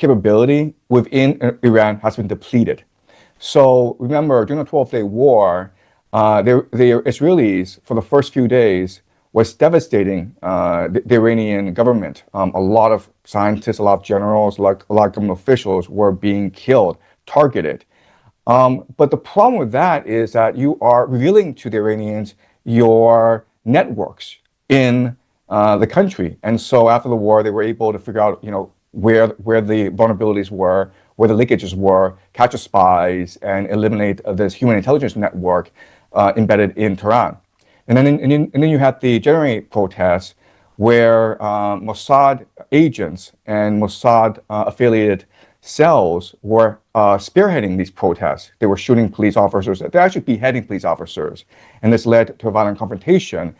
capability within Iran has been depleted. So remember, during the 12-day war, the Israelis, for the first few days, was devastating the Iranian government. A lot of scientists, a lot of generals, like a lot of government officials were being killed, targeted. But the problem with that is that you are revealing to the Iranians your networks in the country. And so after the war, they were able to figure out, where the vulnerabilities were, where the leakages were, catch the spies, and eliminate this human intelligence network embedded in Tehran. And then you had the January protests where Mossad agents and Mossad affiliated cells were spearheading these protests. They were shooting police officers. They're actually beheading police officers. And this led to a violent confrontation.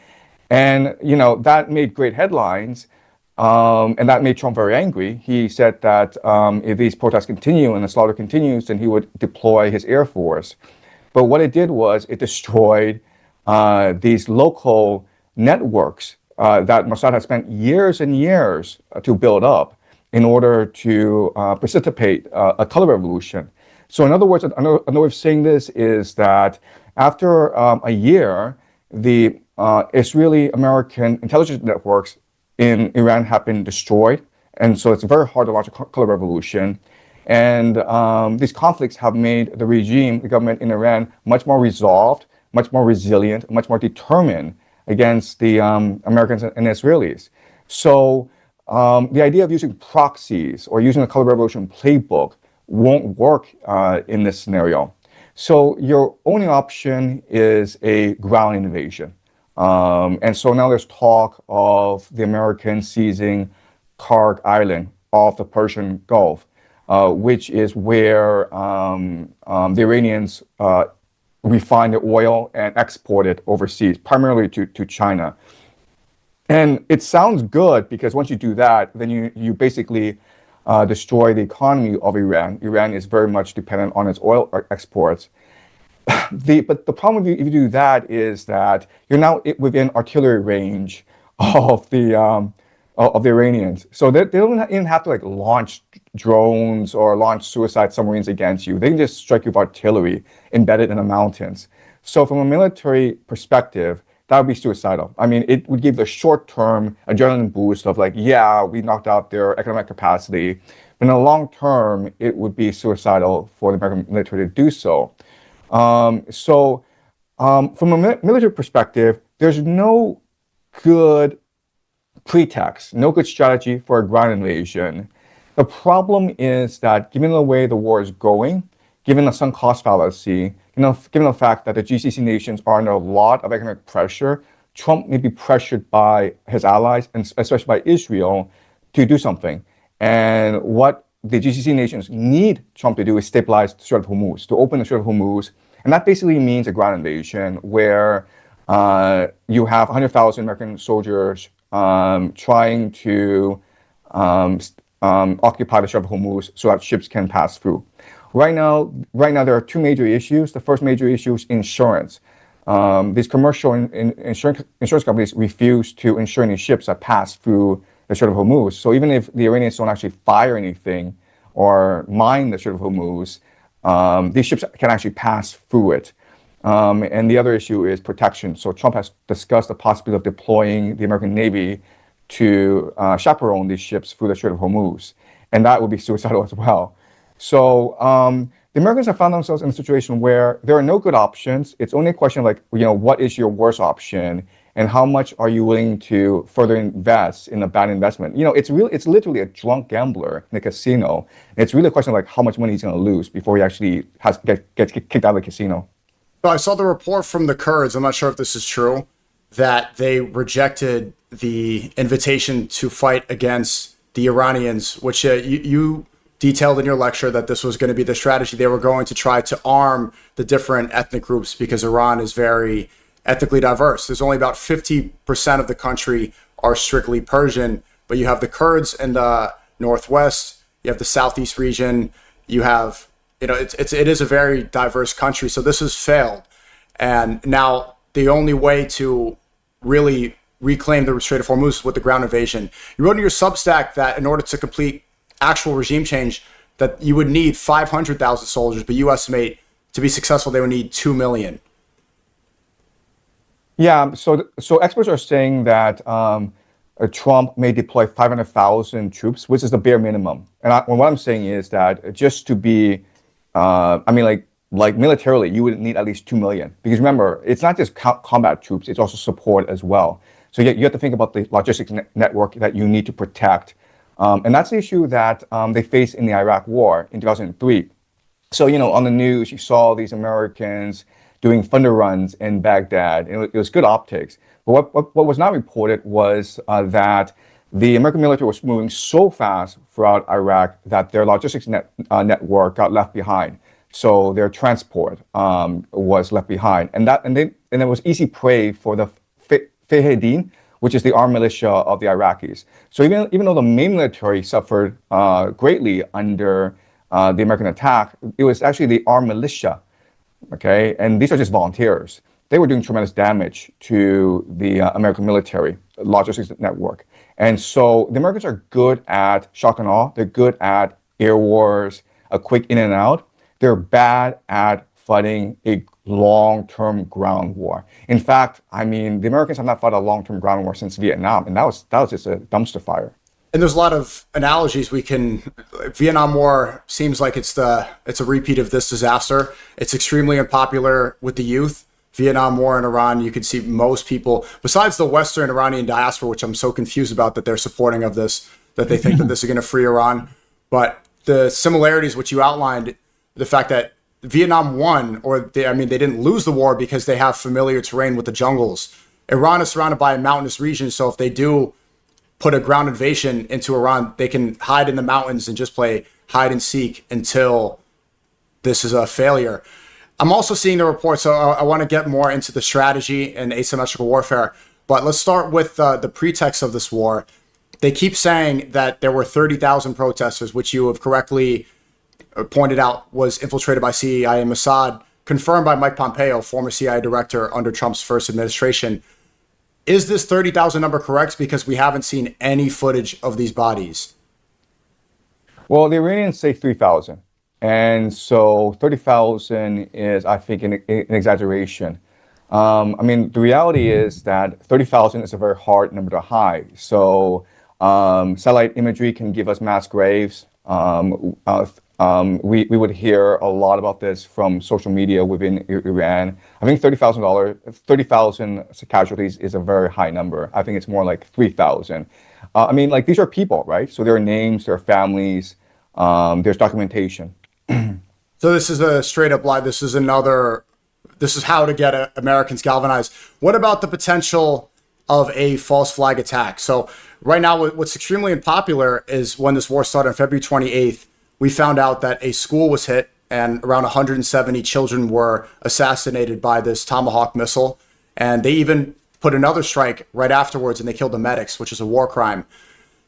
And, that made great headlines. And that made Trump very angry. He said that if these protests continue and the slaughter continues, then he would deploy his Air Force. But what it did was it destroyed these local networks that Mossad has spent years and years to build up in order to precipitate a color revolution. So in other words, another way of saying this is that after a year, the Israeli-American intelligence networks in Iran have been destroyed. And so it's very hard to launch a color revolution. And these conflicts have made the regime, the government in Iran, much more resolved, much more resilient, much more determined against the Americans and Israelis. So the idea of using proxies or using a color revolution playbook won't work in this scenario. So your only option is a ground invasion. And so now there's talk of the Americans seizing Karg Island off the Persian Gulf, which is where the Iranians refine the oil and export it overseas, primarily to China. And it sounds good because once you do that, then you basically destroy the economy of Iran. Iran is very much dependent on its oil exports. But the problem if you do that is that you're now within artillery range of the Iranians. So they don't even have to launch drones or launch suicide submarines against you. They can just strike you with artillery embedded in the mountains. So from a military perspective, that would be suicidal. I mean, it would give the short-term adrenaline boost of yeah, we knocked out their economic capacity. But in the long term, it would be suicidal for the American military to do so. From a military perspective, there's no good pretext, no good strategy for a ground invasion. The problem is that given the way the war is going, given the sunk cost fallacy, given the fact that the GCC nations are under a lot of economic pressure, Trump may be pressured by his allies, and especially by Israel, to do something. And what the GCC nations need Trump to do is stabilize the Strait of Hormuz, to open the Strait of Hormuz. And that basically means a ground invasion where you have 100,000 American soldiers trying to occupy the Strait of Hormuz so that ships can pass through. Right now, there are two major issues. The first major issue is insurance. These commercial insurance companies refuse to insure any ships that pass through the Strait of Hormuz. So even if the Iranians don't actually fire anything or mine the Strait of Hormuz, these ships can actually pass through it. And the other issue is protection. So Trump has discussed the possibility of deploying the American Navy to chaperone these ships through the Strait of Hormuz. And that would be suicidal as well. So the Americans have found themselves in a situation where there are no good options. It's only a question of what is your worst option and how much are you willing to further invest in a bad investment? It's literally a drunk gambler in a casino. It's really a question of how much money he's going to lose before he actually gets kicked out of the casino. So I saw the report from the Kurds. I'm not sure if this is true, that they rejected the invitation to fight against the Iranians, which you detailed in your lecture that this was going to be the strategy. They were going to try to arm the different ethnic groups because Iran is very ethnically diverse. There's only about 50% of the country are strictly Persian, but you have the Kurds in the northwest, you have the southeast region, you have, it is a very diverse country. So this has failed. And now the only way to really reclaim the Strait of Hormuz is with the ground invasion. You wrote in your Substack that in order to complete actual regime change, that you would need 500,000 soldiers, but you estimate to be successful, they would need 2 million. Yeah, so experts are saying that Trump may deploy 500,000 troops, which is the bare minimum. And what I'm saying is that just to be, I mean, like militarily, you would need at least 2 million. Because remember, it's not just combat troops; it's also support as well. So you have to think about the logistics network that you need to protect, and that's the issue that they faced in the Iraq War in 2003. So, on the news, you saw these Americans doing thunder runs in Baghdad. It was good optics. But what was not reported was that the American military was moving so fast throughout Iraq that their logistics network got left behind. So their transport was left behind. And it was easy prey for the Fahedin, which is the armed militia of the Iraqis. So even though the main military suffered greatly under the American attack, it was actually the armed militia, okay? And these are just volunteers. They were doing tremendous damage to the American military logistics network. And so the Americans are good at shock and awe. They're good at air wars, a quick in and out. They're bad at fighting a long-term ground war. In fact, I mean, the Americans have not fought a long-term ground war since Vietnam, and that was just a dumpster fire. And there's a lot of analogies we can. Vietnam War seems like it's a repeat of this disaster. It's extremely unpopular with the youth. Vietnam War in Iran, you can see most people, besides the Western Iranian diaspora, which I'm so confused about that they're supporting of this, that they think that this is going to free Iran. But the similarities, which you outlined, the fact that Vietnam won, they didn't lose the war because they have familiar terrain with the jungles. Iran is surrounded by a mountainous region, so if they do put a ground invasion into Iran, they can hide in the mountains and just play hide and seek until this is a failure. I'm also seeing the report, so I want to get more into the strategy and asymmetrical warfare. But let's start with the pretext of this war. They keep saying that there were 30,000 protesters, which you have correctly pointed out was infiltrated by CIA and Mossad, confirmed by Mike Pompeo, former CIA director under Trump's first administration. Is this 30,000 number correct? Because we haven't seen any footage of these bodies. Well, the Iranians say 3,000. And so 30,000 is, I think, an exaggeration. I mean, the reality is that 30,000 is a very hard number to hide. So satellite imagery can give us mass graves. We would hear a lot about this from social media within Iran. I think $30,000 casualties is a very high number. I think it's more like 3,000. I mean, like, these are people, right? So there are names, there are families, there's documentation. So this is a straight up lie. This is how to get Americans galvanized. What about the potential of a false flag attack? So right now, what's extremely unpopular is when this war started on February 28th, we found out that a school was hit and around 170 children were assassinated by this Tomahawk missile. And they even put another strike right afterwards and they killed the medics, which is a war crime.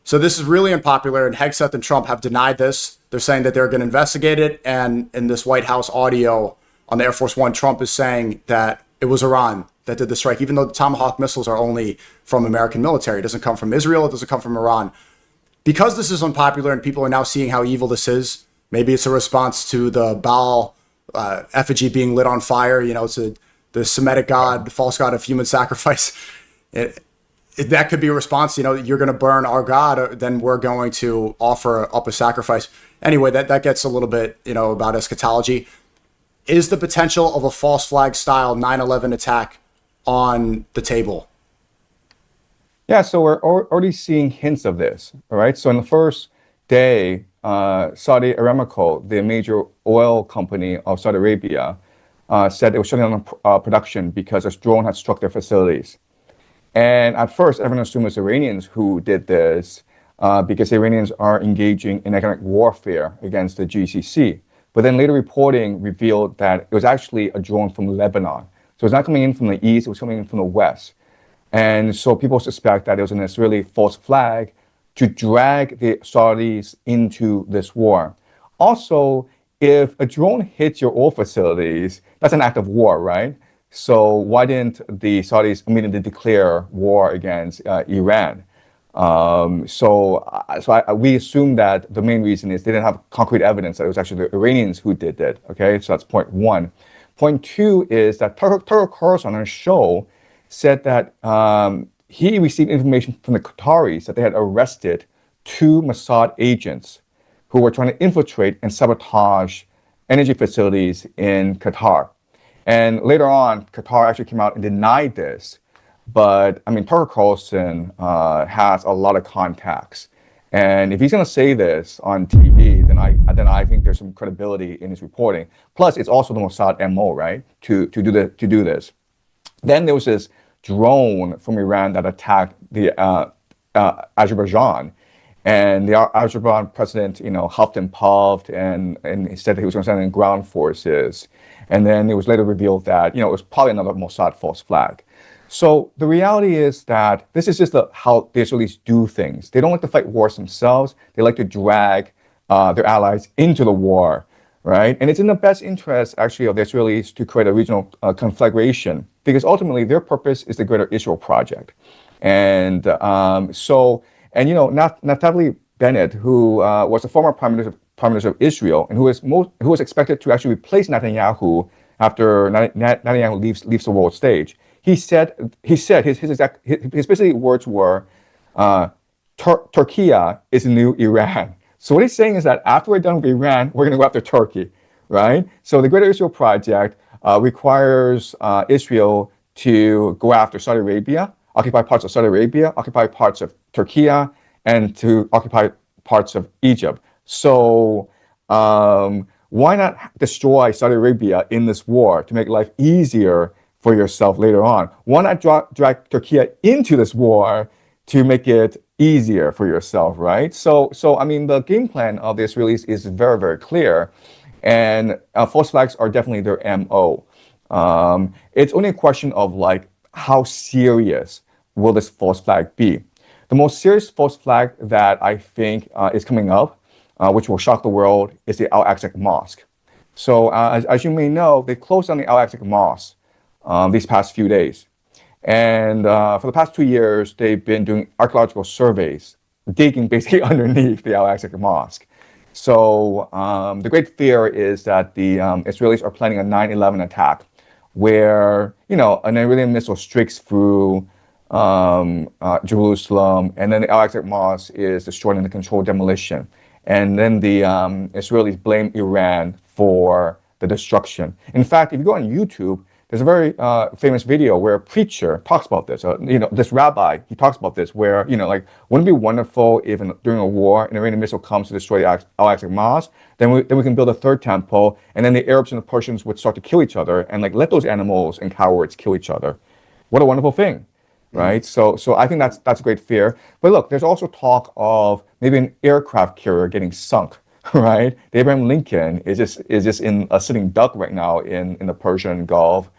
So this is really unpopular, and Hegseth and Trump have denied this. They're saying that they're going to investigate it. And in this White House audio on the Air Force One, Trump is saying that it was Iran that did the strike, even though the Tomahawk missiles are only from American military. It doesn't come from Israel. It doesn't come from Iran. Because this is unpopular and people are now seeing how evil this is, maybe it's a response to the Baal effigy being lit on fire. It's the Semitic god, the false god of human sacrifice. That could be a response. You're going to burn our god, then we're going to offer up a sacrifice. Anyway, that gets a little bit, about eschatology. Is the potential of a false flag style 9/11 attack on the table? Yeah, so we're already seeing hints of this, all right? So in the first day, Saudi Aramco, the major oil company of Saudi Arabia, said it was shutting down production because a drone had struck their facilities. And at first, everyone assumed it was Iranians who did this because the Iranians are engaging in economic warfare against the GCC. But then later reporting revealed that it was actually a drone from Lebanon. So it's not coming in from the east, it was coming in from the west. And so people suspect that it was an Israeli false flag to drag the Saudis into this war. Also, if a drone hits your oil facilities, that's an act of war, right? So why didn't the Saudis immediately declare war against Iran? We assume that the main reason is they didn't have concrete evidence that it was actually the Iranians who did it. Okay, so that's point one. Point two is that Tucker Carlson on his show said that he received information from the Qataris that they had arrested two Mossad agents who were trying to infiltrate and sabotage energy facilities in Qatar. And later on, Qatar actually came out and denied this. But I mean, Tucker Carlson has a lot of contacts, and if he's going to say this on TV, then I think there's some credibility in his reporting. Plus, it's also the Mossad MO, right, to do this. Then there was this drone from Iran that attacked the Azerbaijan, and the Azerbaijan president, huffed and puffed, and he said that he was going to send in ground forces. And then it was later revealed that it was probably another Mossad false flag. So the reality is that this is just how the Israelis do things. They don't like to fight wars themselves. They like to drag their allies into the war, right? And it's in the best interest, actually, of the Israelis to create a regional conflagration, because ultimately their purpose is the Greater Israel Project. And Naftali Bennett, who was the former prime minister of Israel, and who was expected to actually replace Netanyahu after Netanyahu leaves the world stage. He said his basically words were, Turkey is the new Iran. So what he's saying is that after we're done with Iran, we're going to go after Turkey, right? So the Greater Israel Project requires Israel to go after Saudi Arabia, occupy parts of Saudi Arabia, occupy parts of Turkey, and to occupy parts of Egypt. So why not destroy Saudi Arabia in this war to make life easier for yourself later on? Why not drag Turkey into this war to make it easier for yourself, right? So I mean, the game plan of the Israelis is very, very clear, and false flags are definitely their MO. It's only a question of like, how serious will this false flag be? The most serious false flag that I think is coming up, which will shock the world, is the Al-Aqsa Mosque. So as you may know, they closed down the Al-Aqsa Mosque these past few days. And for the past 2 years, they've been doing archaeological surveys, digging basically underneath the Al-Aqsa Mosque. So the great fear is that the Israelis are planning a 9/11 attack where, an Iranian missile streaks through Jerusalem, and then the Al-Aqsa Mosque is destroyed in a controlled demolition. And then the Israelis blame Iran for the destruction. In fact, if you go on YouTube, there's a very famous video where a preacher talks about this. This rabbi, he talks about this, where, wouldn't it be wonderful if during a war, an Iranian missile comes to destroy the Al-Aqsa Mosque, then we can build a third temple, and then the Arabs and the Persians would start to kill each other, and let those animals and cowards kill each other. What a wonderful thing, right? So I think that's a great fear. But look, there's also talk of maybe an aircraft carrier getting sunk. Right, the Abraham Lincoln is just in a sitting duck right now in the Persian Gulf,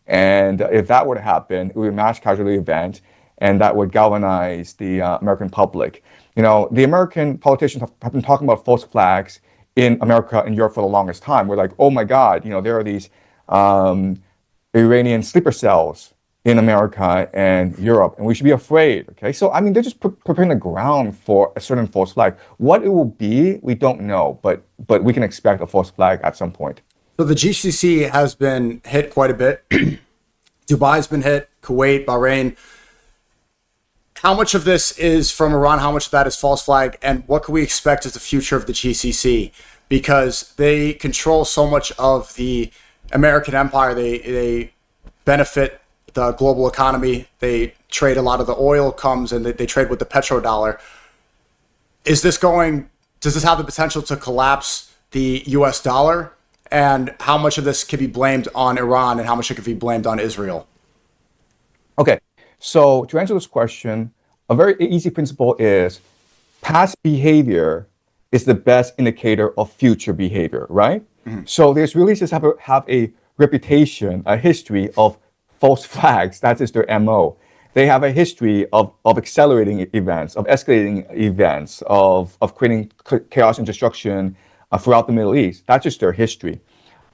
and if that were to happen, it would be a mass casualty event, and that would galvanize the American public. The American politicians have been talking about false flags in America and Europe for the longest time. We're like, oh my God, there are these Iranian sleeper cells in America and Europe, and we should be afraid, okay? So, I mean, they're just preparing the ground for a certain false flag. What it will be, we don't know, but we can expect a false flag at some point. So the GCC has been hit quite a bit. Dubai's been hit, Kuwait, Bahrain. How much of this is from Iran? How much of that is false flag? And what can we expect as the future of the GCC? Because they control so much of the American empire. They benefit the global economy. They trade a lot of the oil comes, and they trade with the petrodollar. Does this have the potential to collapse the US dollar? And how much of this can be blamed on Iran, and how much it can be blamed on Israel? Okay, so to answer this question, a very easy principle is past behavior is the best indicator of future behavior, right? Mm-hmm. So the Israelis just have a reputation, a history of false flags. That is their MO. They have a history of accelerating events, of escalating events, of creating chaos and destruction throughout the Middle East. That's just their history.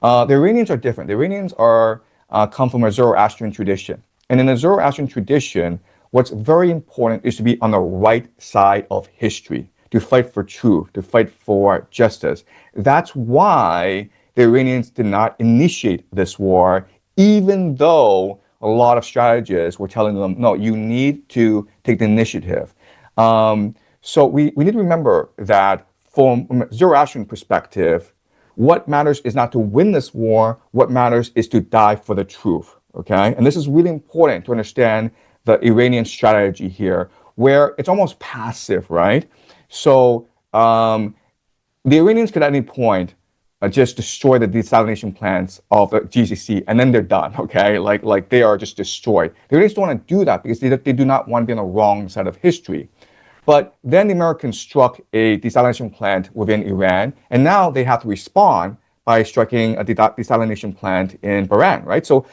The Iranians are different. The Iranians come from a Zoroastrian tradition. And in the Zoroastrian tradition, what's very important is to be on the right side of history, to fight for truth, to fight for justice. That's why the Iranians did not initiate this war, even though a lot of strategists were telling them, no, you need to take the initiative. So we need to remember that from a Zoroastrian perspective, what matters is not to win this war. What matters is to die for the truth. Okay, and this is really important to understand the Iranian strategy here, where it's almost passive, right? So the Iranians could at any point just destroy the desalination plants of the GCC, and then they're done. Okay, like they are just destroyed. The Iranians don't want to do that because they do not want to be on the wrong side of history. But then the Americans struck a desalination plant within Iran, and now they have to respond by striking a desalination plant in Bahrain, right? So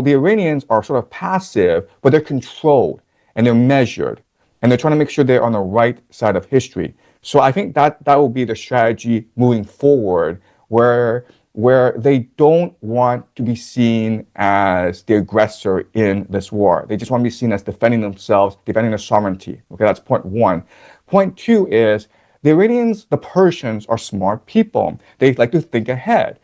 the Iranians are sort of passive, but they're controlled and they're measured, and they're trying to make sure they're on the right side of history. So I think that will be the strategy moving forward, where they don't want to be seen as the aggressor in this war. They just want to be seen as defending themselves, defending their sovereignty. Okay, that's point one. Point two is the Iranians, the Persians are smart people. They like to think ahead.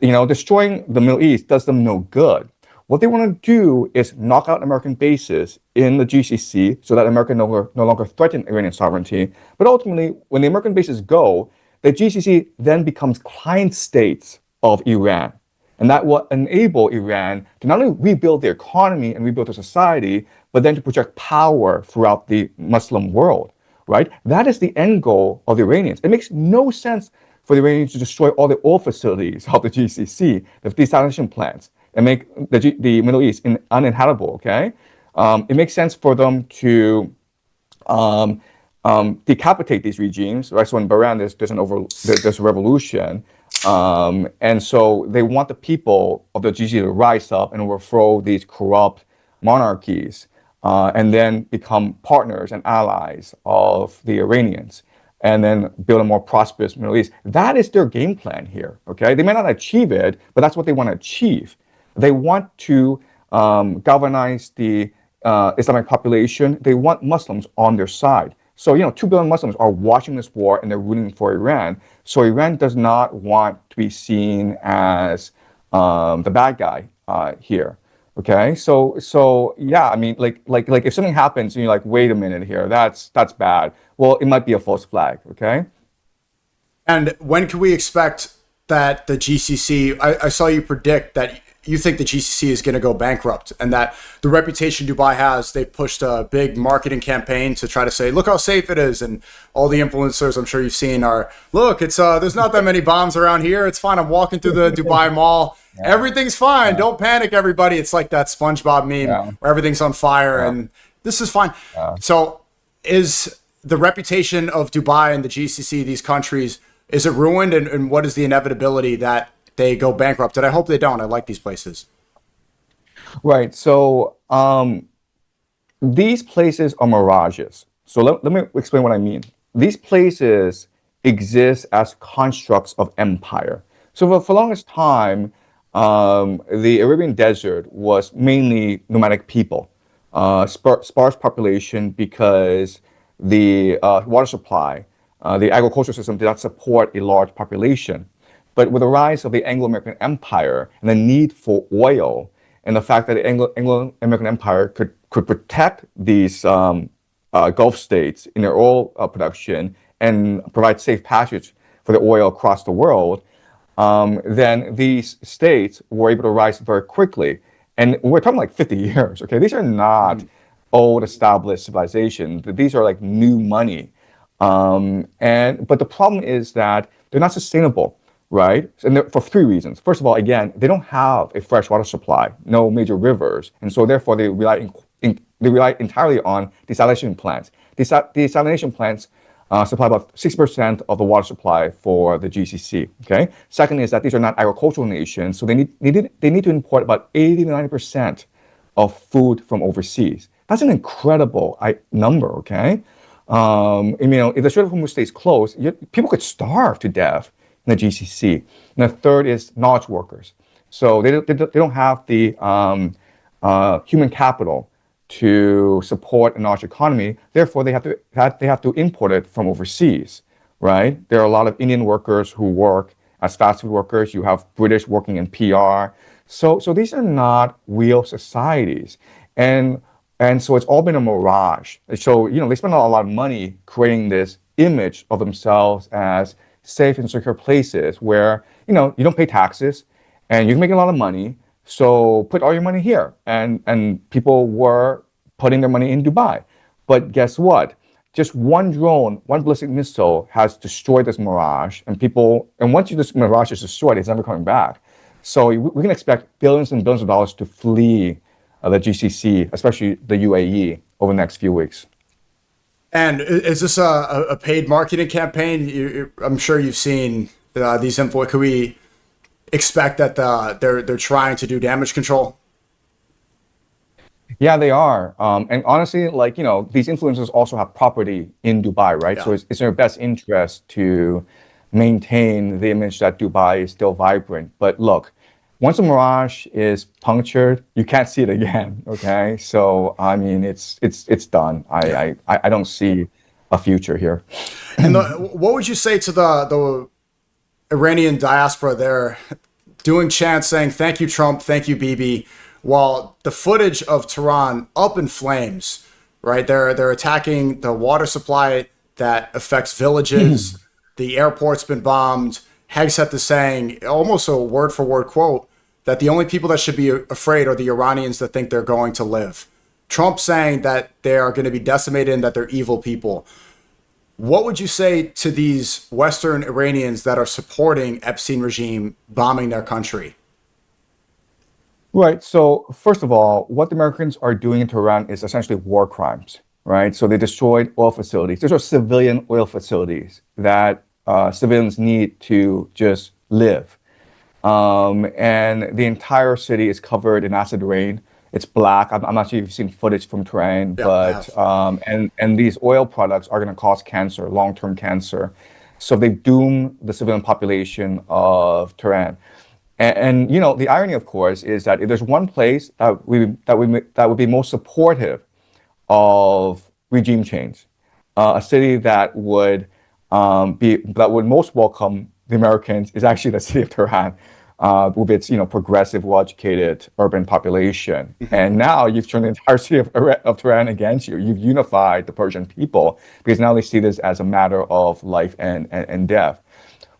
Destroying the Middle East does them no good. What they want to do is knock out American bases in the GCC so that America no longer threaten Iranian sovereignty. But ultimately, when the American bases go, the GCC then becomes client states of Iran. And that will enable Iran to not only rebuild their economy and rebuild their society, but then to project power throughout the Muslim world, right? That is the end goal of the Iranians. It makes no sense for the Iranians to destroy all the oil facilities of the GCC, the desalination plants, and make the Middle East uninhabitable, okay? It makes sense for them to decapitate these regimes, right? So in Bahrain, there's a revolution. And so they want the people of the GCC to rise up and overthrow these corrupt monarchies, and then become partners and allies of the Iranians, and then build a more prosperous Middle East. That is their game plan here, okay? They may not achieve it, but that's what they want to achieve. They want to galvanize the Islamic population. They want Muslims on their side. So, 2 billion Muslims are watching this war and they're rooting for Iran. So Iran does not want to be seen as the bad guy here. Okay, so yeah, I mean, like if something happens and you're like, wait a minute here, that's bad. Well, it might be a false flag. Okay. And when can we expect that the GCC? I saw you predict that you think the GCC is going to go bankrupt, and that the reputation Dubai has, they pushed a big marketing campaign to try to say, look how safe it is. And all the influencers I'm sure you've seen are, look, it's there's not that many bombs around here. It's fine. I'm walking through the Dubai Mall. Yeah. Everything's fine. Yeah. Don't panic, everybody. It's like that SpongeBob meme where everything's on fire and this is fine. So is the reputation of Dubai and the GCC, these countries, is it ruined? And what is the inevitability that they go bankrupt? And I hope they don't. I like these places. Right. So these places are mirages. So let me explain what I mean. These places exist as constructs of empire. So for the longest time, the Arabian desert was mainly nomadic people, sparse population because the water supply, the agricultural system did not support a large population. But with the rise of the Anglo-American Empire and the need for oil, and the fact that the Anglo-American Empire could protect these Gulf states in their oil production and provide safe passage for the oil across the world, then these states were able to rise very quickly. And we're talking like 50 years, okay? These are not old established civilizations. These are like new money. But the problem is that they're not sustainable, right? And for 3 reasons. First of all, again, they don't have a fresh water supply, no major rivers, and so therefore they rely entirely on desalination plants. Desalination plants supply about 60% of the water supply for the GCC. Okay. Second is that these are not agricultural nations, so they need to import about 80 to 90% of food from overseas. That's an incredible number. Okay. If the Strait of Hormuz stays closed, people could starve to death in the GCC. And the third is knowledge workers. So they don't have the human capital to support a large economy. Therefore, they have to import it from overseas, right? There are a lot of Indian workers who work as fast food workers. You have British working in PR. So these are not real societies, and and so it's all been a mirage. So they spend a lot of money creating this image of themselves as safe and secure places where you don't pay taxes and you can make a lot of money. So put all your money here. And people were putting their money in Dubai. But guess what? Just one drone, one ballistic missile has destroyed this mirage. And once this mirage is destroyed, it's never coming back. So we can expect billions and billions of dollars to flee the GCC, especially the UAE, over the next few weeks. And is this a paid marketing campaign? I'm sure you've seen these info. Could we expect that they're trying to do damage control? Yeah, they are. And honestly, these influencers also have property in Dubai, right? Yeah. So it's in their best interest to maintain the image that Dubai is still vibrant. But look, once a mirage is punctured, you can't see it again. Okay, so I mean, it's done. Yeah. I don't see a future here. And what would you say to the Iranian diaspora there doing chants saying, "Thank you, Trump, thank you, Bibi," while the footage of Tehran up in flames, right? They're attacking the water supply that affects villages. The airport's been bombed. Hegseth is saying, almost a word for word quote, that the only people that should be afraid are the Iranians that think they're going to live. Trump saying that they are going to be decimated and that they're evil people. What would you say to these Western Iranians that are supporting Epstein regime bombing their country? Right. So first of all, what the Americans are doing in Tehran is essentially war crimes, right? So they destroyed oil facilities. These are civilian oil facilities that civilians need to just live. And the entire city is covered in acid rain. It's black. I'm not sure if you've seen footage from Tehran, Yeah, I but have. and these oil products are going to cause cancer, long-term cancer. So they doom the civilian population of Tehran. And the irony, of course, is that if there's one place that would be most supportive of regime change, a city that would most welcome the Americans is actually the city of Tehran, with its progressive, well-educated urban population. And now you've turned the entire city of Tehran against you. You've unified the Persian people because now they see this as a matter of life and death.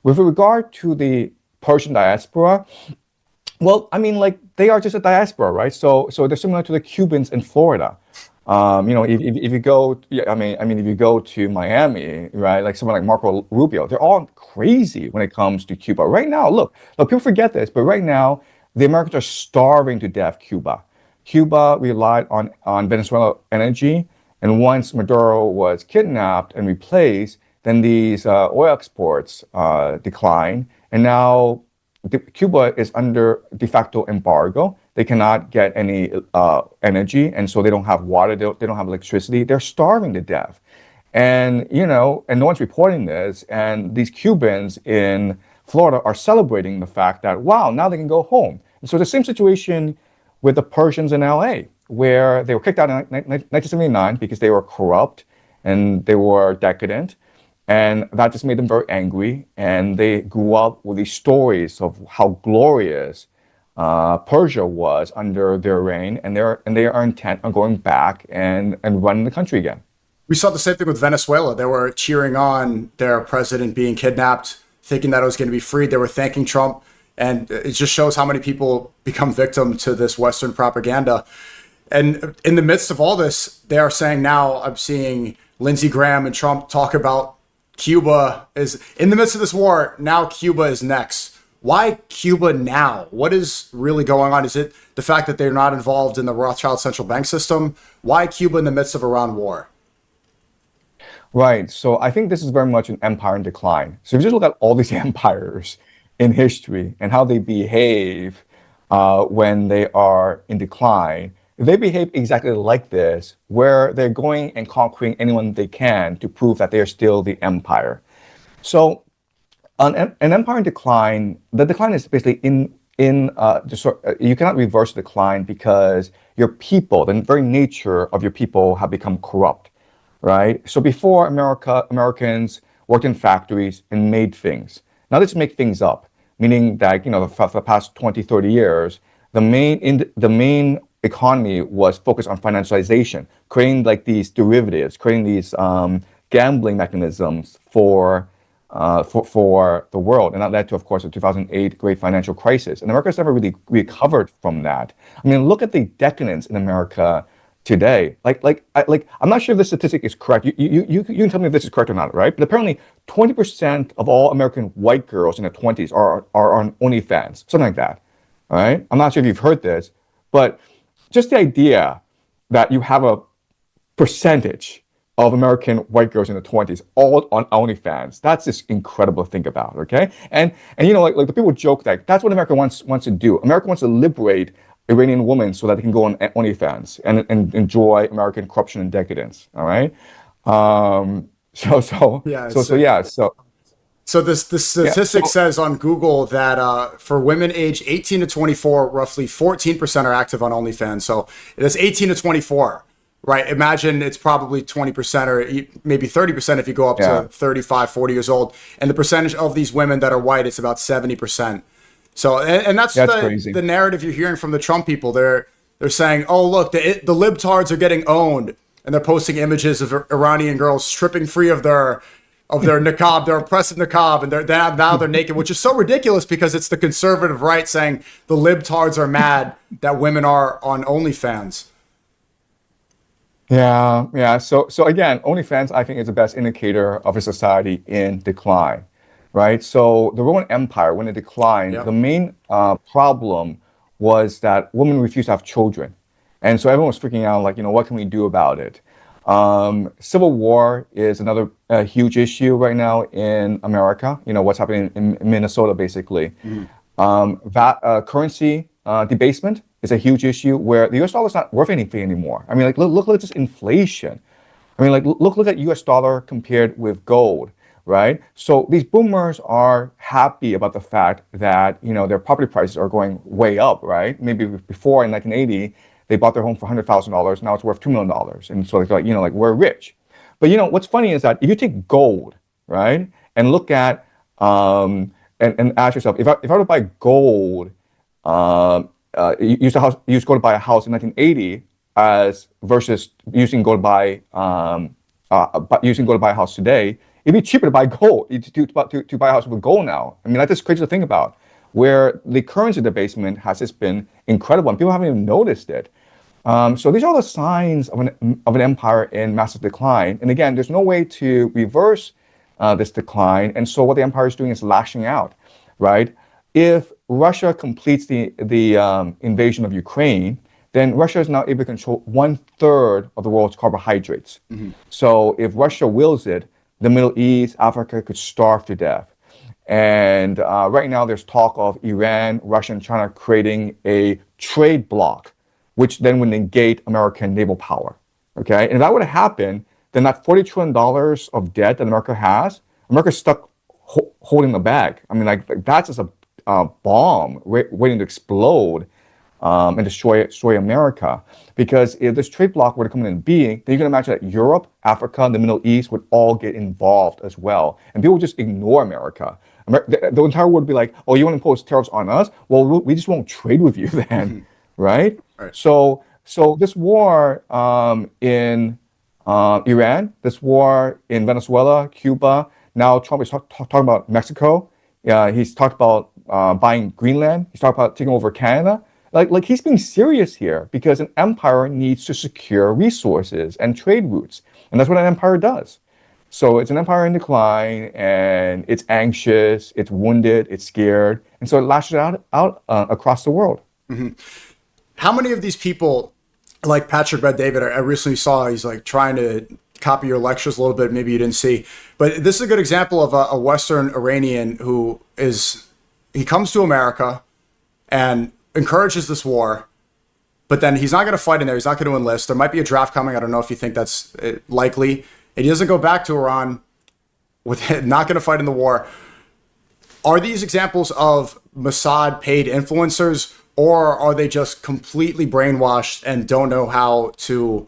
With regard to the Persian diaspora, well, I mean, they are just a diaspora, right? So they're similar to the Cubans in Florida. If you go, yeah, if you go to Miami, right, like someone like Marco Rubio, they're all crazy when it comes to Cuba. Right now, look, people forget this, but right now, the Americans are starving to death Cuba. Cuba relied on Venezuela energy, and once Maduro was kidnapped and replaced, then these oil exports declined, and now Cuba is under de facto embargo. They cannot get any energy, and so they don't have water. They don't have electricity. They're starving to death, and no one's reporting this. And these Cubans in Florida are celebrating the fact that wow, now they can go home. And so the same situation with the Persians in LA, where they were kicked out in 1979 because they were corrupt and they were decadent. And that just made them very angry. And they grew up with these stories of how glorious Persia was under their reign. And they are intent on going back and running the country again. We saw the same thing with Venezuela. They were cheering on their president being kidnapped, thinking that it was going to be freed. They were thanking Trump. And it just shows how many people become victim to this Western propaganda. And in the midst of all this, they are saying now, I'm seeing Lindsey Graham and Trump talk about Cuba is in the midst of this war. Now Cuba is next. Why Cuba now? What is really going on? Is it the fact that they're not involved in the Rothschild central bank system? Why Cuba in the midst of Iran war? Right. So I think this is very much an empire in decline. So if you just look at all these empires in history and how they behave when they are in decline, they behave exactly like this, where they're going and conquering anyone they can to prove that they are still the empire. So an empire in decline, the decline is basically you cannot reverse decline because your people, the very nature of your people, have become corrupt, right? So before Americans worked in factories and made things. Now let's make things up, meaning that for the past 20, 30 years, the main economy was focused on financialization, creating like these derivatives, creating these gambling mechanisms for the world, and that led to, of course, the 2008 great financial crisis. And America's never really recovered from that. I mean, look at the decadence in America today. I'm not sure if this statistic is correct. You can tell me if this is correct or not, right? But apparently, 20% of all American white girls in their 20s are on OnlyFans, something like that. All right. I'm not sure if you've heard this, but just the idea that you have a percentage of American white girls in the 20s all on OnlyFans. That's just incredible to think about, okay? And like the people joke that that's what America wants to do. America wants to liberate Iranian women so that they can go on OnlyFans and enjoy American corruption and decadence, all right? Yeah. So the statistic says on Google that for women age 18 to 24, roughly 14% are active on OnlyFans. So that's 18 to 24. Right. Imagine it's probably 20% or maybe 30% if you go up to 35, 40 years old. And the percentage of these women that are white, it's about 70%. So, and that's the narrative you're hearing from the Trump people. They're saying, oh, look, the libtards are getting owned. And they're posting images of Iranian girls stripping free of their niqab, their oppressive niqab, and now they're naked, which is so ridiculous because it's the conservative right saying the libtards are mad that women are on OnlyFans. Yeah. So again, OnlyFans, I think, is the best indicator of a society in decline, right? So the Roman Empire, when it declined, the main problem was that women refused to have children. And so everyone was freaking out, like, what can we do about it? Civil war is another huge issue right now in America. What's happening in Minnesota, basically. Currency debasement is a huge issue where the U.S. dollar is not worth anything anymore. I mean, like, look at this inflation. I mean, like, look at U.S. dollar compared with gold, right? So these boomers are happy about the fact that, their property prices are going way up, right? Maybe before in 1980, they bought their home for $100,000. Now it's worth $2 million. And so it's like, we're rich. But, what's funny is that if you take gold, right, and look at, and ask yourself, if I were to buy gold, you used to go to buy a house in 1980 versus using gold to buy a house today, it'd be cheaper to buy gold to buy a house with gold now. I mean, that's just crazy to think about. Where the currency debasement has just been incredible, and people haven't even noticed it. So these are all the signs of an empire in massive decline. And again, there's no way to reverse this decline. And so what the empire is doing is lashing out, right? If Russia completes the invasion of Ukraine, then Russia is now able to control 1/3 of the world's carbohydrates. So if Russia wills it, the Middle East, Africa could starve to death. And right now there's talk of Iran, Russia, and China creating a trade bloc, which then would negate American naval power. Okay, and if that were to happen, then that $40 trillion of debt that America has, America's stuck holding the bag. I mean, like that's just a bomb waiting to explode and destroy America. Because if this trade bloc were to come into being, then you can imagine that Europe, Africa, and the Middle East would all get involved as well. And people would just ignore America. The entire world would be like, oh, you want to impose tariffs on us? Well, we just won't trade with you then, right? So this war in Iran, this war in Venezuela, Cuba, now Trump is talking about Mexico. He's talked about buying Greenland. He's talked about taking over Canada. Like he's being serious here because an empire needs to secure resources and trade routes. And that's what an empire does. So it's an empire in decline, and it's anxious, it's wounded, it's scared. And so it lashes out across the world. How many of these people, like Patrick Bet-David, I recently saw, he's like trying to copy your lectures a little bit, maybe you didn't see. But this is a good example of a Western Iranian who he comes to America and encourages this war, but then he's not going to fight in there. He's not going to enlist. There might be a draft coming. I don't know if you think that's likely. And he doesn't go back to Iran with not going to fight in the war. Are these examples of Mossad paid influencers, or are they just completely brainwashed and don't know how to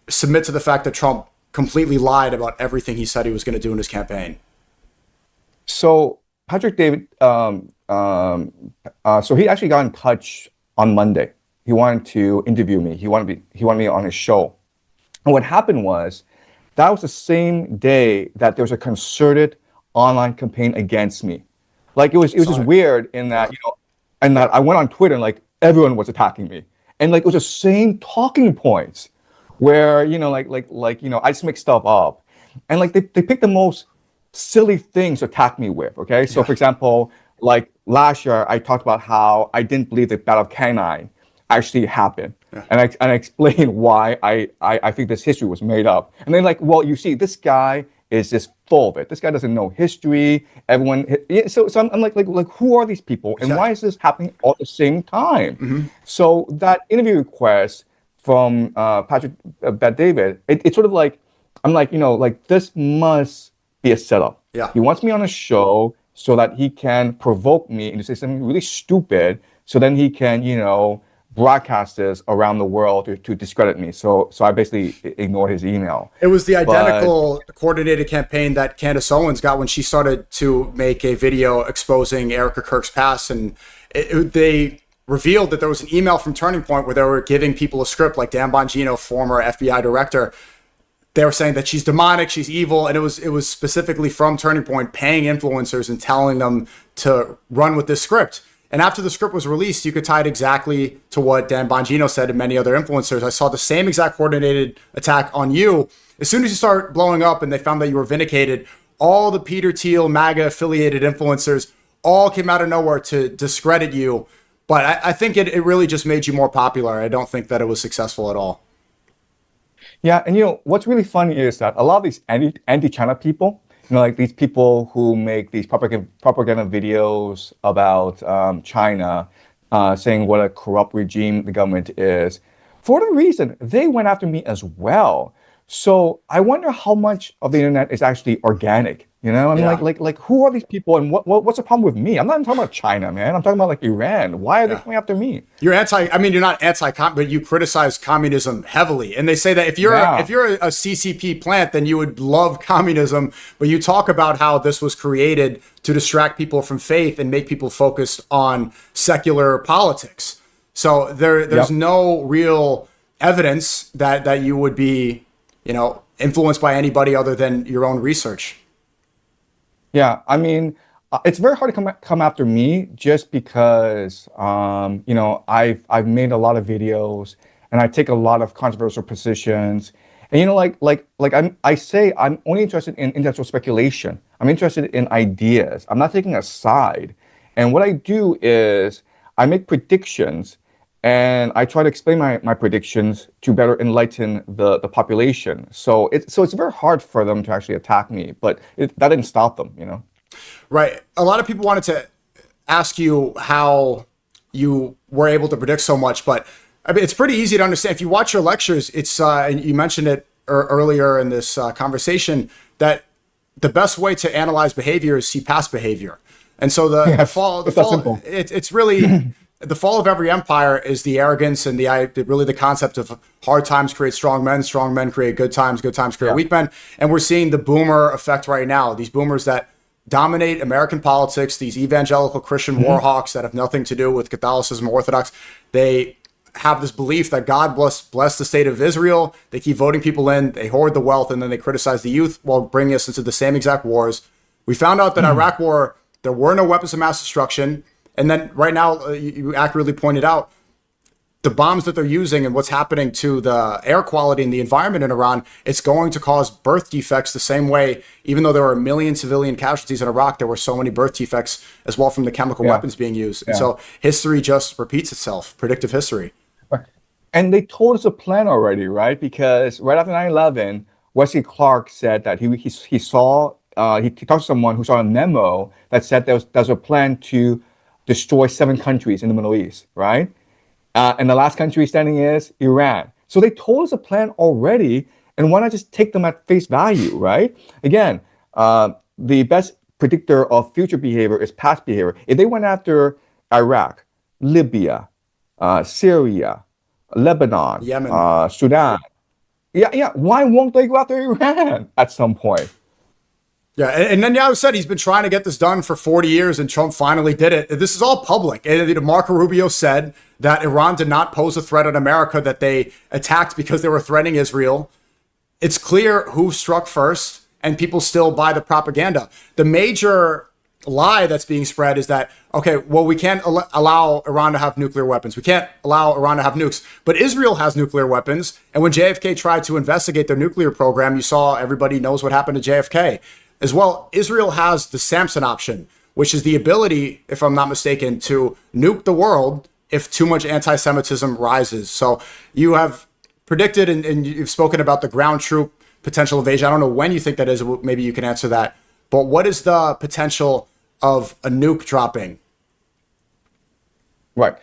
submit to the fact that Trump completely lied about everything he said he was going to do in his campaign? So Patrick David, so he actually got in touch on Monday. He wanted to interview me. He wanted me on his show. And what happened was that was the same day that there was a concerted online campaign against me. Like it was just weird in that, and that I went on Twitter and like everyone was attacking me. And like it was the same talking points where, I just make stuff up. And like they picked the most silly things to attack me with. Okay. So for example, like last year I talked about how I didn't believe the Battle of Canine actually happened. And I explained why I think this history was made up. And then like, well, you see, this guy is just full of it. This guy doesn't know history. Everyone, so I'm like, who are these people, and why is this happening all at the same time? So that interview request from Patrick Bet David, it's sort of like, I'm like, like this must be a setup. Yeah. He wants me on a show so that he can provoke me into say something really stupid, so then he can, broadcast this around the world to discredit me. So I basically ignored his email. It was the identical coordinated campaign that Candace Owens got when she started to make a video exposing Erica Kirk's past. And they revealed that there was an email from Turning Point where they were giving people a script, like Dan Bongino, former FBI director. They were saying that she's demonic, she's evil, and it was specifically from Turning Point paying influencers and telling them to run with this script. And after the script was released, you could tie it exactly to what Dan Bongino said and many other influencers. I saw the same exact coordinated attack on you. As soon as you start blowing up and they found that you were vindicated, all the Peter Thiel MAGA affiliated influencers all came out of nowhere to discredit you. But I think it really just made you more popular. I don't think that it was successful at all. Yeah, and what's really funny is that a lot of these anti-China people, like these people who make these propaganda videos about China, saying what a corrupt regime the government is, for the reason they went after me as well. So I wonder how much of the internet is actually organic. I mean, like who are these people, and what's the problem with me? I'm not even talking about China, man. I'm talking about like Iran. Why are they coming after me? You're not anti-com, but you criticize communism heavily. And they say that if you're a CCP plant, then you would love communism. But you talk about how this was created to distract people from faith and make people focused on secular politics. So there's no real evidence that you would be, influenced by anybody other than your own research. Yeah, I mean, it's very hard to come after me just because, I've made a lot of videos and I take a lot of controversial positions. And I'm only interested in intellectual speculation. I'm interested in ideas. I'm not taking a side. And what I do is I make predictions, and I try to explain my predictions to better enlighten the population. So it's very hard for them to actually attack me, but that didn't stop them. Right. A lot of people wanted to ask you how you were able to predict so much, but I mean, it's pretty easy to understand. If you watch your lectures, it's and you mentioned it earlier in this conversation, that the best way to analyze behavior is see past behavior. And so it's really the fall of every empire is the arrogance and the concept of hard times create strong men create good times create weak men. And we're seeing the boomer effect right now. These boomers that dominate American politics, these evangelical Christian war hawks that have nothing to do with Catholicism or Orthodox, they have this belief that God bless the state of Israel. They keep voting people in, they hoard the wealth, and then they criticize the youth while bringing us into the same exact wars. We found out that Iraq war, there were no weapons of mass destruction. And then right now, you accurately pointed out, the bombs that they're using and what's happening to the air quality and the environment in Iran, it's going to cause birth defects the same way. Even though there were a million civilian casualties in Iraq, there were so many birth defects as well from the chemical weapons being used. And so history just repeats itself, predictive history. And they told us a plan already, right? Because right after 9/11, Wesley Clark said that he saw, he talked to someone who saw a memo that said there's a plan to destroy 7 countries in the Middle East, right? And the last country standing is Iran. So they told us a plan already, and why not just take them at face value, right? Again, the best predictor of future behavior is past behavior. If they went after Iraq, Libya, Syria, Lebanon, Yemen. Sudan, yeah, why won't they go after Iran at some point? Yeah, and Netanyahu said he's been trying to get this done for 40 years, and Trump finally did it. This is all public. And Marco Rubio said that Iran did not pose a threat on America, that they attacked because they were threatening Israel. It's clear who struck first, and people still buy the propaganda. The major lie that's being spread is that, okay, well, we can't allow Iran to have nuclear weapons. We can't allow Iran to have nukes. But Israel has nuclear weapons. And when JFK tried to investigate their nuclear program, you saw everybody knows what happened to JFK. As well, Israel has the Samson option, which is the ability, if I'm not mistaken, to nuke the world if too much anti-Semitism rises. So you have predicted and you've spoken about the ground troop potential invasion. I don't know when you think that is. Maybe you can answer that. But what is the potential of a nuke dropping? Right.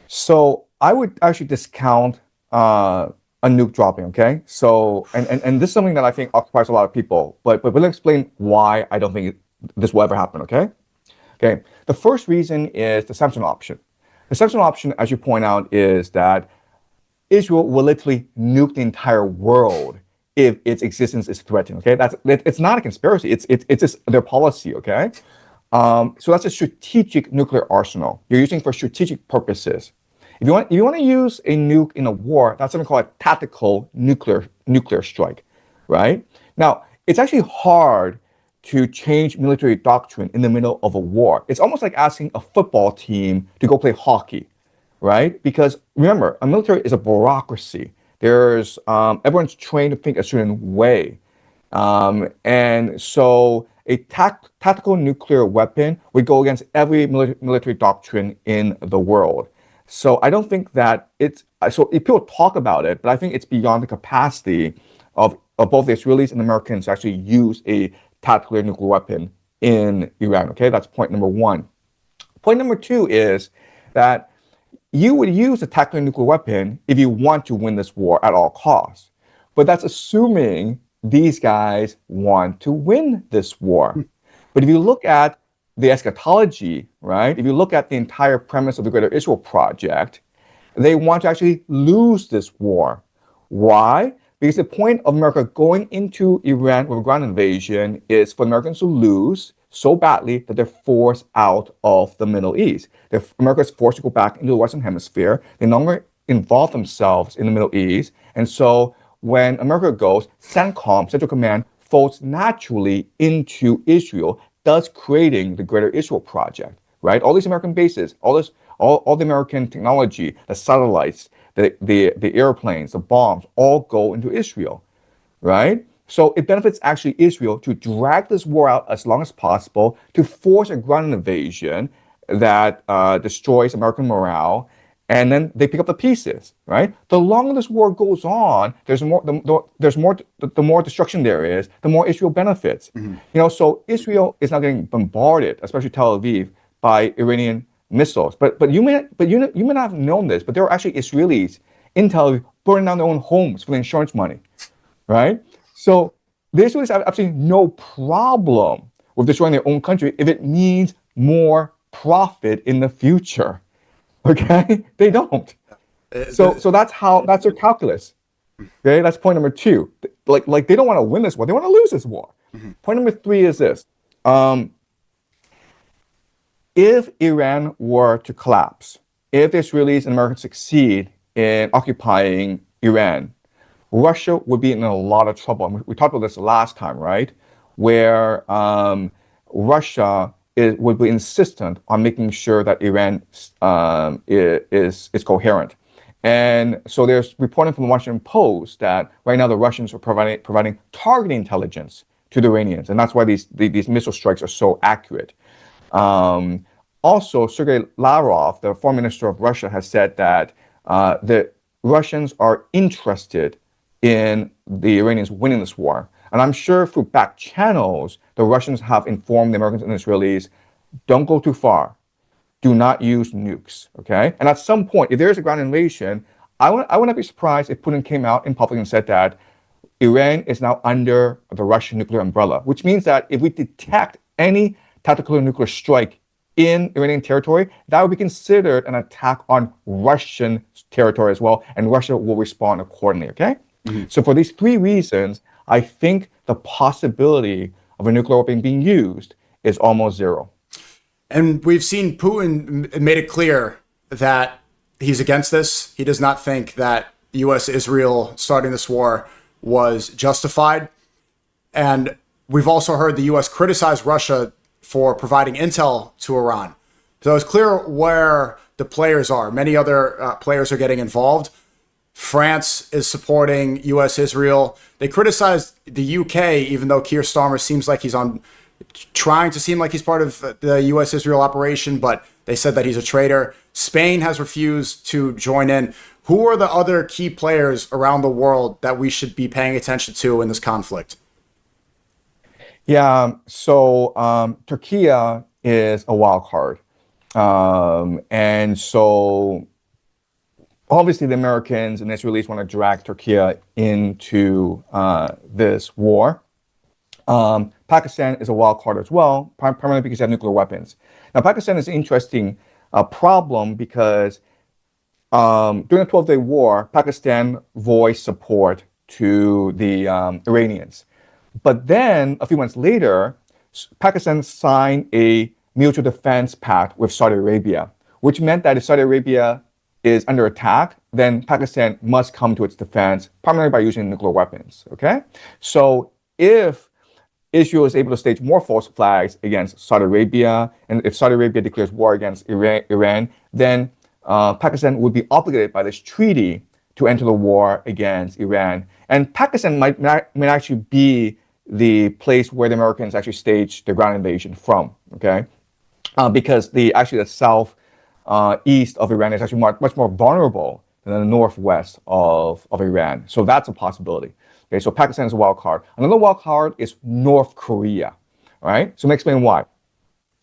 So I would actually discount a nuke dropping. Okay. So and this is something that I think occupies a lot of people. But we'll explain why I don't think this will ever happen. Okay. Okay. The first reason is the Samson option. The Samson option, as you point out, is that Israel will literally nuke the entire world if its existence is threatened. Okay, it's not a conspiracy. It's just their policy. Okay, so that's a strategic nuclear arsenal you're using for strategic purposes. If you want to use a nuke in a war, that's something called a tactical nuclear strike, right? Now it's actually hard to change military doctrine in the middle of a war. It's almost like asking a football team to go play hockey, right? Because remember, a military is a bureaucracy. There's everyone's trained to think a certain way, and so a tactical nuclear weapon would go against every military doctrine in the world. So I don't think that it's so. If people talk about it, but I think it's beyond the capacity of both the Israelis and the Americans to actually use a tactical nuclear weapon in Iran. Okay, that's point number one. Point number two is that you would use a tactical nuclear weapon if you want to win this war at all costs. But that's assuming these guys want to win this war. But if you look at the eschatology, right? If you look at the entire premise of the Greater Israel Project, they want to actually lose this war. Why? Because the point of America going into Iran with a ground invasion is for Americans to lose so badly that they're forced out of the Middle East. America is forced to go back into the Western Hemisphere. They no longer involve themselves in the Middle East. And so when America goes, CENTCOM, Central Command, folds naturally into Israel, thus creating the Greater Israel Project, right? All these American bases, all the American technology, the satellites, the airplanes, the bombs, all go into Israel, right? So it benefits actually Israel to drag this war out as long as possible, to force a ground invasion that destroys American morale, and then they pick up the pieces, right? The longer this war goes on, the more destruction there is, the more Israel benefits. Mm-hmm. So Israel is now getting bombarded, especially Tel Aviv, by Iranian missiles. But you may not have known this, but there are actually Israelis in Tel Aviv burning down their own homes for the insurance money, right? So the Israelis have absolutely no problem with destroying their own country if it means more profit in the future. Okay, they don't. So that's their calculus. Okay, that's point number two. Like they don't want to win this war; they want to lose this war. Mm-hmm. Point number three is this: if Iran were to collapse, if the Israelis and Americans succeed in occupying Iran, Russia would be in a lot of trouble. And we talked about this last time, right? Where Russia would be insistent on making sure that Iran is coherent. And so there's reporting from the Washington Post that right now the Russians are providing targeting intelligence to the Iranians, and that's why these missile strikes are so accurate. Also, Sergei Lavrov, the foreign minister of Russia, has said that the Russians are interested in the Iranians winning this war. And I'm sure through back channels, the Russians have informed the Americans and Israelis, don't go too far. Do not use nukes, okay? And at some point, if there is a ground invasion, I would not be surprised if Putin came out in public and said that Iran is now under the Russian nuclear umbrella, which means that if we detect any tactical nuclear strike in Iranian territory, that would be considered an attack on Russian territory as well, and Russia will respond accordingly, okay? Mhm. So for these three reasons, I think the possibility of a nuclear weapon being used is almost zero. And we've seen Putin made it clear that he's against this. He does not think that U.S. Israel starting this war was justified. And we've also heard the U.S. criticize Russia for providing intel to Iran. So it's clear where the players are. Many other players are getting involved. France is supporting U.S. Israel. They criticized the U.K., even though Keir Starmer seems like he's on trying to seem like he's part of the U.S. Israel operation, but they said that he's a traitor. Spain has refused to join in. Who are the other key players around the world that we should be paying attention to in this conflict? Yeah, so Turkey is a wild card. And so obviously the Americans and Israelis want to drag Turkey into this war. Pakistan is a wild card as well, primarily because they have nuclear weapons. Now, Pakistan is an interesting problem because during the 12-day war, Pakistan voiced support to the Iranians. But then, a few months later, Pakistan signed a mutual defense pact with Saudi Arabia, which meant that if Saudi Arabia is under attack, then Pakistan must come to its defense, primarily by using nuclear weapons. Okay? So if Israel is able to stage more false flags against Saudi Arabia, and if Saudi Arabia declares war against Iran, then Pakistan would be obligated by this treaty to enter the war against Iran. And Pakistan might actually be the place where the Americans actually staged the ground invasion from, okay? Because the south east of Iran is actually much more vulnerable than the northwest of Iran. So that's a possibility. Okay, so Pakistan is a wild card. Another wild card is North Korea, right? So let me explain why.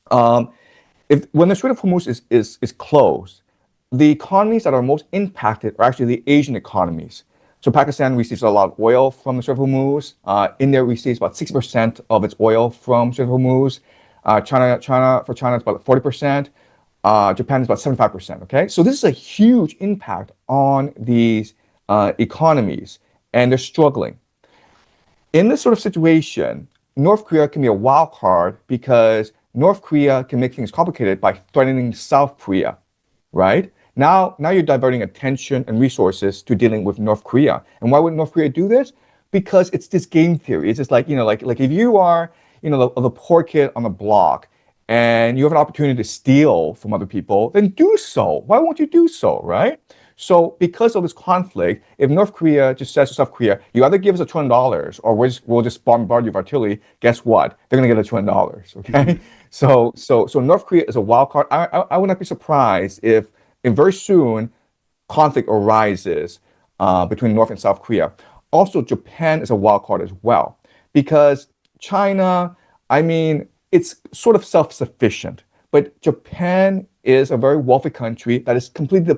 When the Strait of Hormuz is closed, the economies that are most impacted are actually the Asian economies. So Pakistan receives a lot of oil from the Strait of Hormuz. India receives about 60% of its oil from Strait of Hormuz. China, it's about 40%. Japan is about 75%. Okay, so this is a huge impact on these economies, and they're struggling. In this sort of situation, North Korea can be a wild card because North Korea can make things complicated by threatening South Korea, right? Now you're diverting attention and resources to dealing with North Korea. And why would North Korea do this? Because it's this game theory. It's just like, like if you are, the poor kid on the block and you have an opportunity to steal from other people, then do so. Why won't you do so, right? So because of this conflict, if North Korea just says to South Korea, you either give us $1 trillion or we'll just bombard you with artillery, guess what? They're going to get $1 trillion, okay? So North Korea is a wild card. I would not be surprised if very soon conflict arises between North and South Korea. Also, Japan is a wild card as well because China, it's sort of self-sufficient, but Japan is a very wealthy country that is completely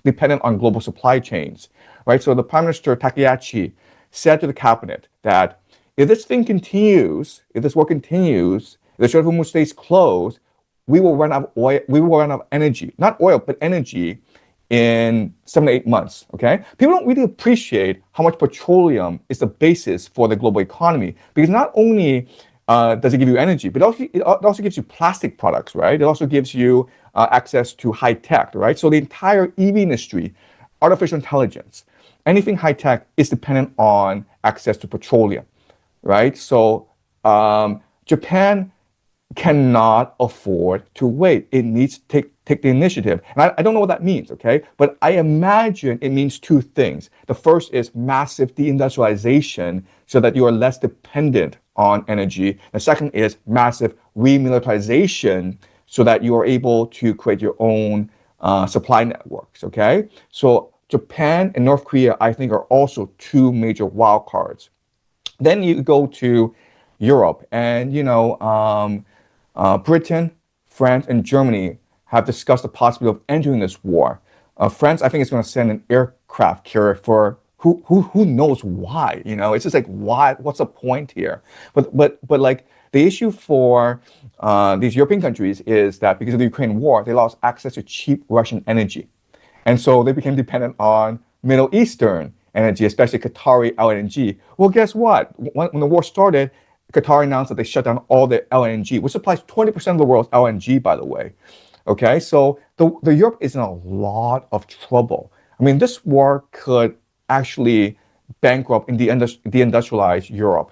dependent on global supply chains, right? So the Prime Minister Takayashi said to the cabinet that if this war continues, if the Strait of Hormuz stays closed, we will run out of oil. We will run out of energy, not oil, but energy in 7 to 8 months. Okay, people don't really appreciate how much petroleum is the basis for the global economy because not only does it give you energy, but it also gives you plastic products, right? It also gives you access to high tech, right? So the entire EV industry, artificial intelligence, anything high tech is dependent on access to petroleum, right? So Japan cannot afford to wait. It needs to take the initiative. And I don't know what that means, okay? But I imagine it means two things. The first is massive deindustrialization so that you are less dependent on energy. The second is massive remilitarization so that you are able to create your own supply networks, okay? So Japan and North Korea, I think, are also two major wild cards. Then you go to Europe and, Britain, France, and Germany have discussed the possibility of entering this war. France, I think, is going to send an aircraft carrier for who knows why. It's just like why? What's the point here? But like The issue for these European countries is that because of the Ukraine war, they lost access to cheap Russian energy. And so they became dependent on Middle Eastern energy, especially Qatari LNG. Well, guess what? When the war started, Qatar announced that they shut down all their LNG, which supplies 20% of the world's LNG, by the way. Okay, so the Europe is in a lot of trouble. I mean, this war could actually bankrupt and deindustrialize Europe.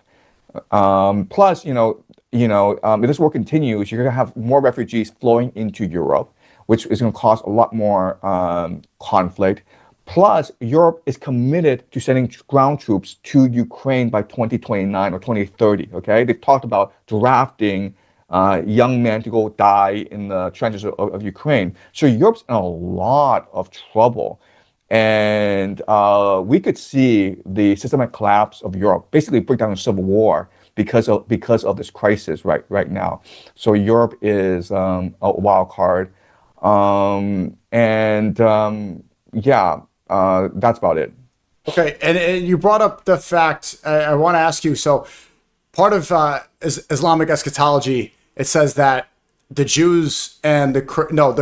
Plus, if this war continues, you're going to have more refugees flowing into Europe, which is going to cause a lot more conflict. Plus, Europe is committed to sending ground troops to Ukraine by 2029 or 2030. Okay, they've talked about drafting young men to go die in the trenches of Ukraine. So Europe's in a lot of trouble. And we could see the systemic collapse of Europe, basically break down a civil war because of this crisis right now. So Europe is a wild card, that's about it. Okay, and you brought up the fact. I want to ask you. So, part of Islamic eschatology, it says that the Jews and the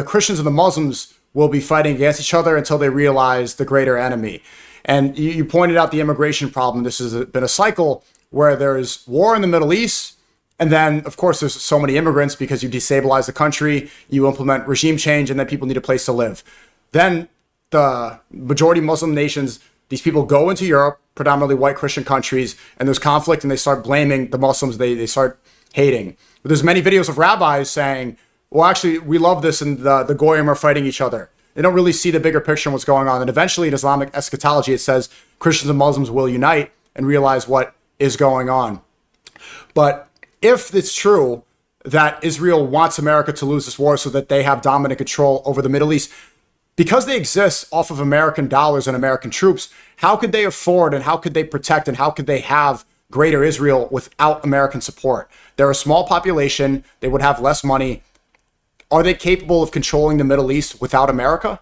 Christians and the Muslims will be fighting against each other until they realize the greater enemy. And you pointed out the immigration problem. This has been a cycle where there's war in the Middle East, and then, of course, there's so many immigrants because you destabilize the country, you implement regime change, and then people need a place to live. Then the majority Muslim nations, these people go into Europe, predominantly white Christian countries, and there's conflict, and they start blaming the Muslims. They start hating. But there's many videos of rabbis saying, well, actually, we love this, and the Goyim are fighting each other. They don't really see the bigger picture and what's going on. And eventually, in Islamic eschatology, it says Christians and Muslims will unite and realize what is going on. But if it's true that Israel wants America to lose this war so that they have dominant control over the Middle East, because they exist off of American dollars and American troops, how could they afford and how could they protect and how could they have greater Israel without American support? They're a small population. They would have less money. Are they capable of controlling the Middle East without America?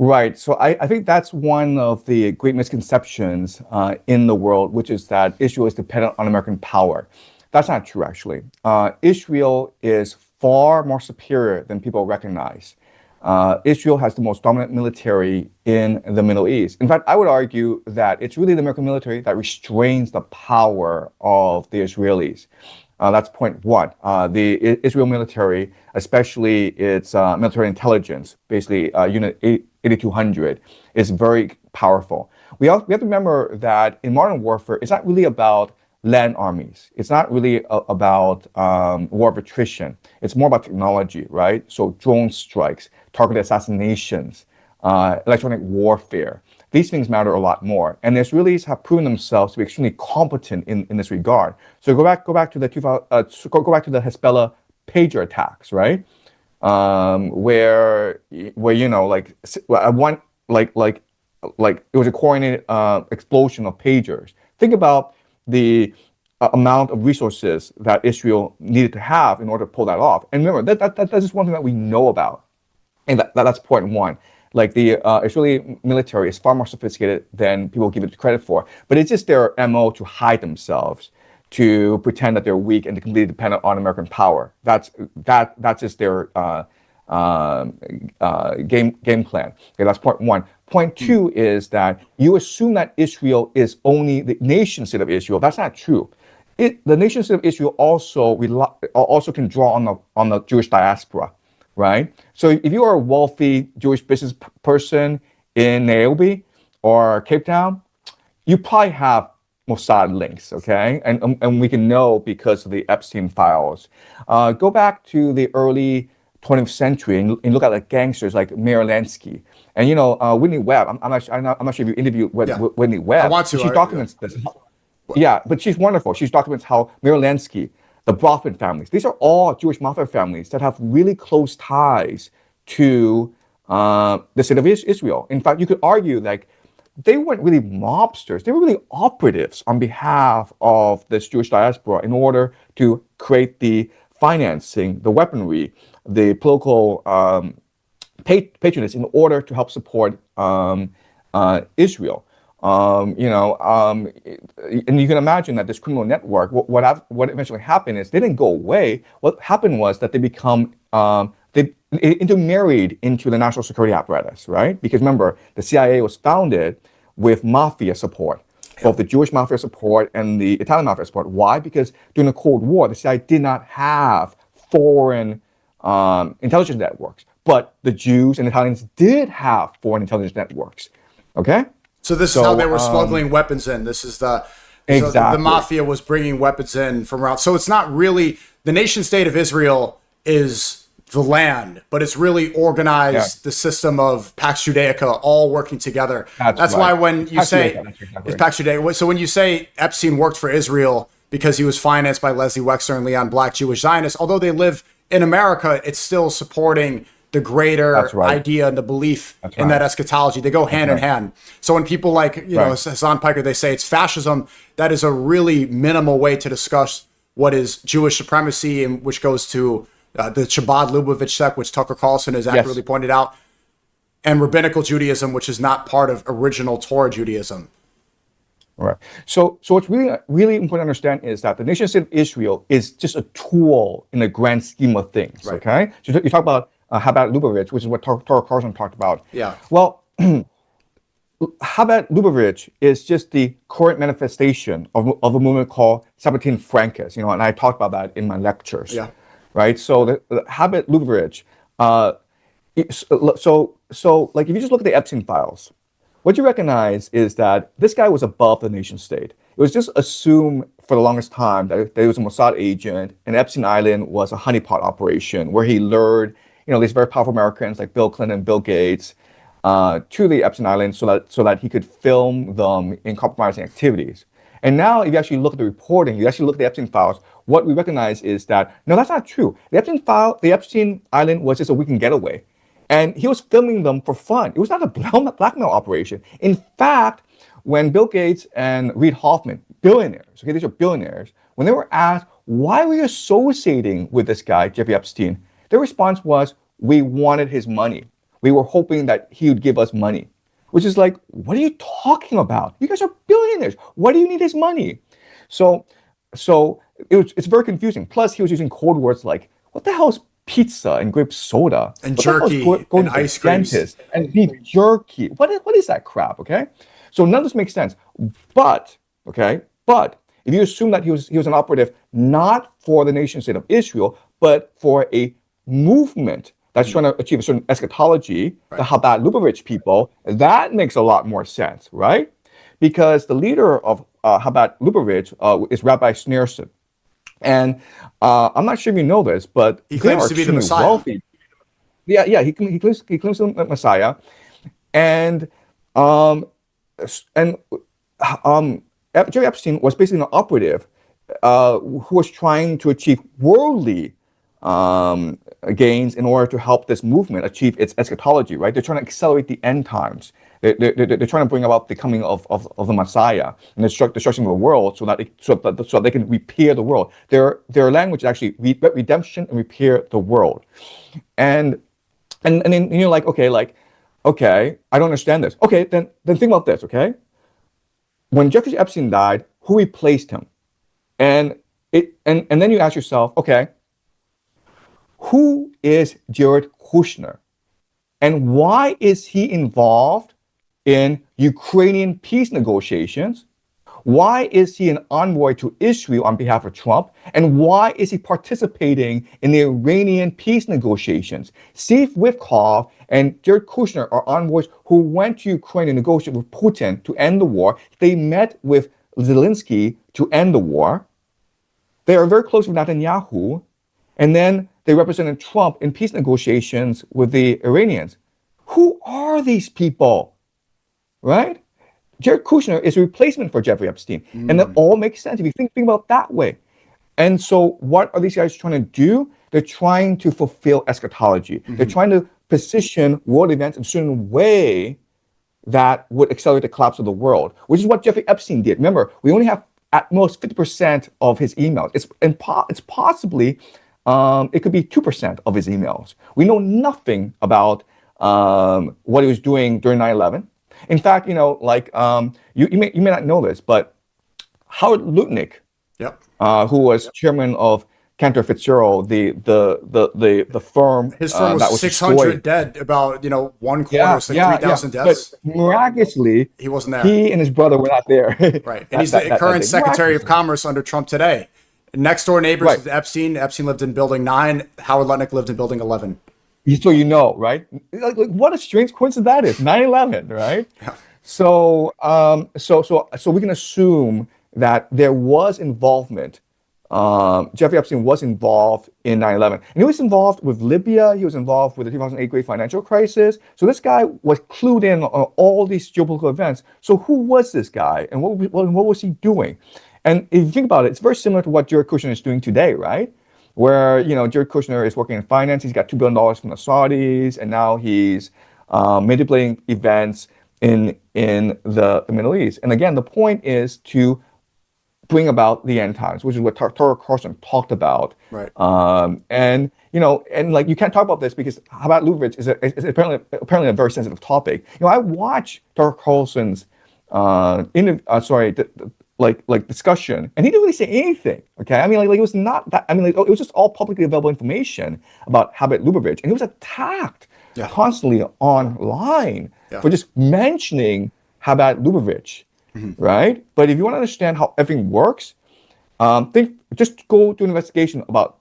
Right. So I think that's one of the great misconceptions in the world, which is that Israel is dependent on American power. That's not true, actually. Israel is far more superior than people recognize. Israel has the most dominant military in the Middle East. In fact, I would argue that it's really the American military that restrains the power of the Israelis. That's point one. The Israel military, especially its military intelligence, basically Unit 8200, is very powerful. We have to remember that in modern warfare, it's not really about land armies. It's not really about war of attrition. It's more about technology, right? So drone strikes, targeted assassinations, electronic warfare. These things matter a lot more, and the Israelis have proven themselves to be extremely competent in this regard. So go back to the Hezbollah pager attacks, right? Where it was a coordinated explosion of pagers. Think about the amount of resources that Israel needed to have in order to pull that off. And remember, that's just one thing that we know about, and that's point one. Like the Israeli military is far more sophisticated than people give it credit for, but it's just their MO to hide themselves, to pretend that they're weak and to completely dependent on American power. That's just their game plan. Okay, that's point one. Point two is that you assume that Israel is only the nation state of Israel. That's not true. The nation state of Israel also can draw on the Jewish diaspora, right? So if you are a wealthy Jewish business person in Nairobi or Cape Town, you probably have Mossad links, okay? And we can know because of the Epstein files. Go back to the early 20th century and look at like gangsters like Meyer Lansky. And Whitney Webb, I'm not sure if you interviewed Whitney Webb. I want to. She documents this. Yeah, but she's wonderful. She documents how Meyer Lansky, the Brofman families, these are all Jewish mafia families that have really close ties to the state of Israel. In fact, you could argue like they weren't really mobsters. They were really operatives on behalf of this Jewish diaspora in order to create the financing, the weaponry, the political patronage in order to help support Israel. And you can imagine that this criminal network, what eventually happened is they didn't go away. What happened was that they intermarried into the national security apparatus, right? Because remember, the CIA was founded with mafia support, both the Jewish mafia support and the Italian mafia support. Why? Because during the Cold War, the CIA did not have foreign intelligence networks, but the Jews and Italians did have foreign intelligence networks. Okay? So this is how they So, were smuggling weapons in. This is the exactly. mafia was bringing weapons in from around. So it's not really the nation state of Israel is the land, but it's really Yeah, organized the system of Pax Judaica all working together. that's That's why right. when you Actually, say that's exactly it's right. Pax Judaica, so when you say Epstein worked for Israel because he was financed by Leslie Wexner and Leon Black, Jewish Zionists, although they live in America, it's still supporting the That's greater right. idea and the belief That's in that right. eschatology. They go That's hand in right. hand. So when people like, Right. Hassan Piker, they say it's fascism, that is a really minimal way to discuss what is Jewish supremacy, and which goes to the Chabad Lubavitch sect, which Tucker Carlson has accurately Yes. pointed out, and rabbinical Judaism, which is not part of original Torah Judaism. All right. So what's really important to understand is that the nation state of Israel is just a tool in the grand scheme of things. Right. Okay. So you talk about Chabad Lubavitch, which is what Torah Carlson talked about. Yeah. Well, Chabad Lubavitch is just the current manifestation of a movement called Sabbatean Francus. And I talked about that in my lectures. Yeah. Right. So the Chabad Lubavitch. So like if you just look at the Epstein files, what you recognize is that this guy was above the nation state. It was just assumed for the longest time that he was a Mossad agent, and Epstein Island was a honeypot operation where he lured, these very powerful Americans like Bill Clinton, Bill Gates, to the Epstein Island so that he could film them in compromising activities. And now, if you actually look at the reporting, you actually look at the Epstein files, what we recognize is that no, that's not true. The Epstein Island was just a weekend getaway. And he was filming them for fun. It was not a blackmail operation. In fact, when Bill Gates and Reid Hoffman, billionaires, okay, these are billionaires, when they were asked, why were you associating with this guy, Jeffrey Epstein? Their response was, we wanted his money. We were hoping that he would give us money. Which is like, what are you talking about? You guys are billionaires. Why do you need his money? So, it's very confusing. Plus, he was using code words like, what the hell is pizza and grape soda? And What the hell is jerky going and to the ice creams. dentist and beef jerky? What is that crap? Okay, so none of this makes sense. But if you assume that he was an operative not for the nation state of Israel, but for a movement that's trying to achieve a certain eschatology, the Chabad Lubavitch people, that makes a lot more sense, right? Because the leader of Chabad Lubavitch is Rabbi Schneerson. And I'm not sure if you know this, but He they claims are to be the extremely Messiah. wealthy. Yeah. He claims the Messiah, and um, and Jerry Epstein was basically an operative who was trying to achieve worldly gains in order to help this movement achieve its eschatology. Right? They're trying to accelerate the end times. They're trying to bring about the coming of the Messiah and the destruction of the world, so they can repair the world. Their language is actually redemption and repair the world. And then you're like, okay, I don't understand this. Okay, then think about this. Okay, when Jeffrey Epstein died, who replaced him? And then you ask yourself, okay, who is Jared Kushner, and why is he involved in Ukrainian peace negotiations? Why is he an envoy to Israel on behalf of Trump? And why is he participating in the Iranian peace negotiations? Steve Witkoff and Jared Kushner are envoys who went to Ukraine to negotiate with Putin to end the war. They met with Zelensky to end the war. They are very close with Netanyahu. And then they represented Trump in peace negotiations with the Iranians. Who are these people? Right? Jared Kushner is a replacement for Jeffrey Epstein. And that all makes sense if you think about it that way. And so what are these guys trying to do? They're trying to fulfill eschatology. They're trying to position world events in a certain way that would accelerate the collapse of the world, which is what Jeffrey Epstein did. Remember, we only have at most 50% of his emails. It's possibly, it could be 2% of his emails. We know nothing about what he was doing during 9/11. In fact, you may not know this, but Howard Lutnick, Yep. who was chairman of Cantor Fitzgerald, the firm His firm was that was 600 destroyed. dead, about, one quarter, Yeah, it's like yeah, yeah. 3,000 But deaths. miraculously, He wasn't there. he and his brother were not there. Right. And he's the That current day. Secretary of Miraculously. Commerce under Trump today. Next door neighbors Right. with Epstein. Epstein lived in building 9. Howard Lutnick lived in building 11. So right? Like what a strange coincidence that is. 9/11, right? Yeah. So we can assume that there was involvement. Jeffrey Epstein was involved in 9/11, and he was involved with Libya. He was involved with the 2008 great financial crisis. So this guy was clued in on all these geopolitical events. So who was this guy, and what was he doing? And if you think about it, it's very similar to what Jared Kushner is doing today, right? Where Jared Kushner is working in finance. He's got $2 billion from the Saudis, and now he's manipulating events in the Middle East. And again, the point is to bring about the end times, which is what Tucker Carlson talked about. Right. And like you can't talk about this because Chabad Lubavitch is apparently a very sensitive topic. I watched Tucker Carlson's discussion, and he didn't really say anything. Okay, I mean, like it was not that. I mean, like it was just all publicly available information about Chabad Lubavitch, and he was attacked constantly online for just mentioning Chabad Lubavitch, right? But if you want to understand how everything works, just go do an investigation about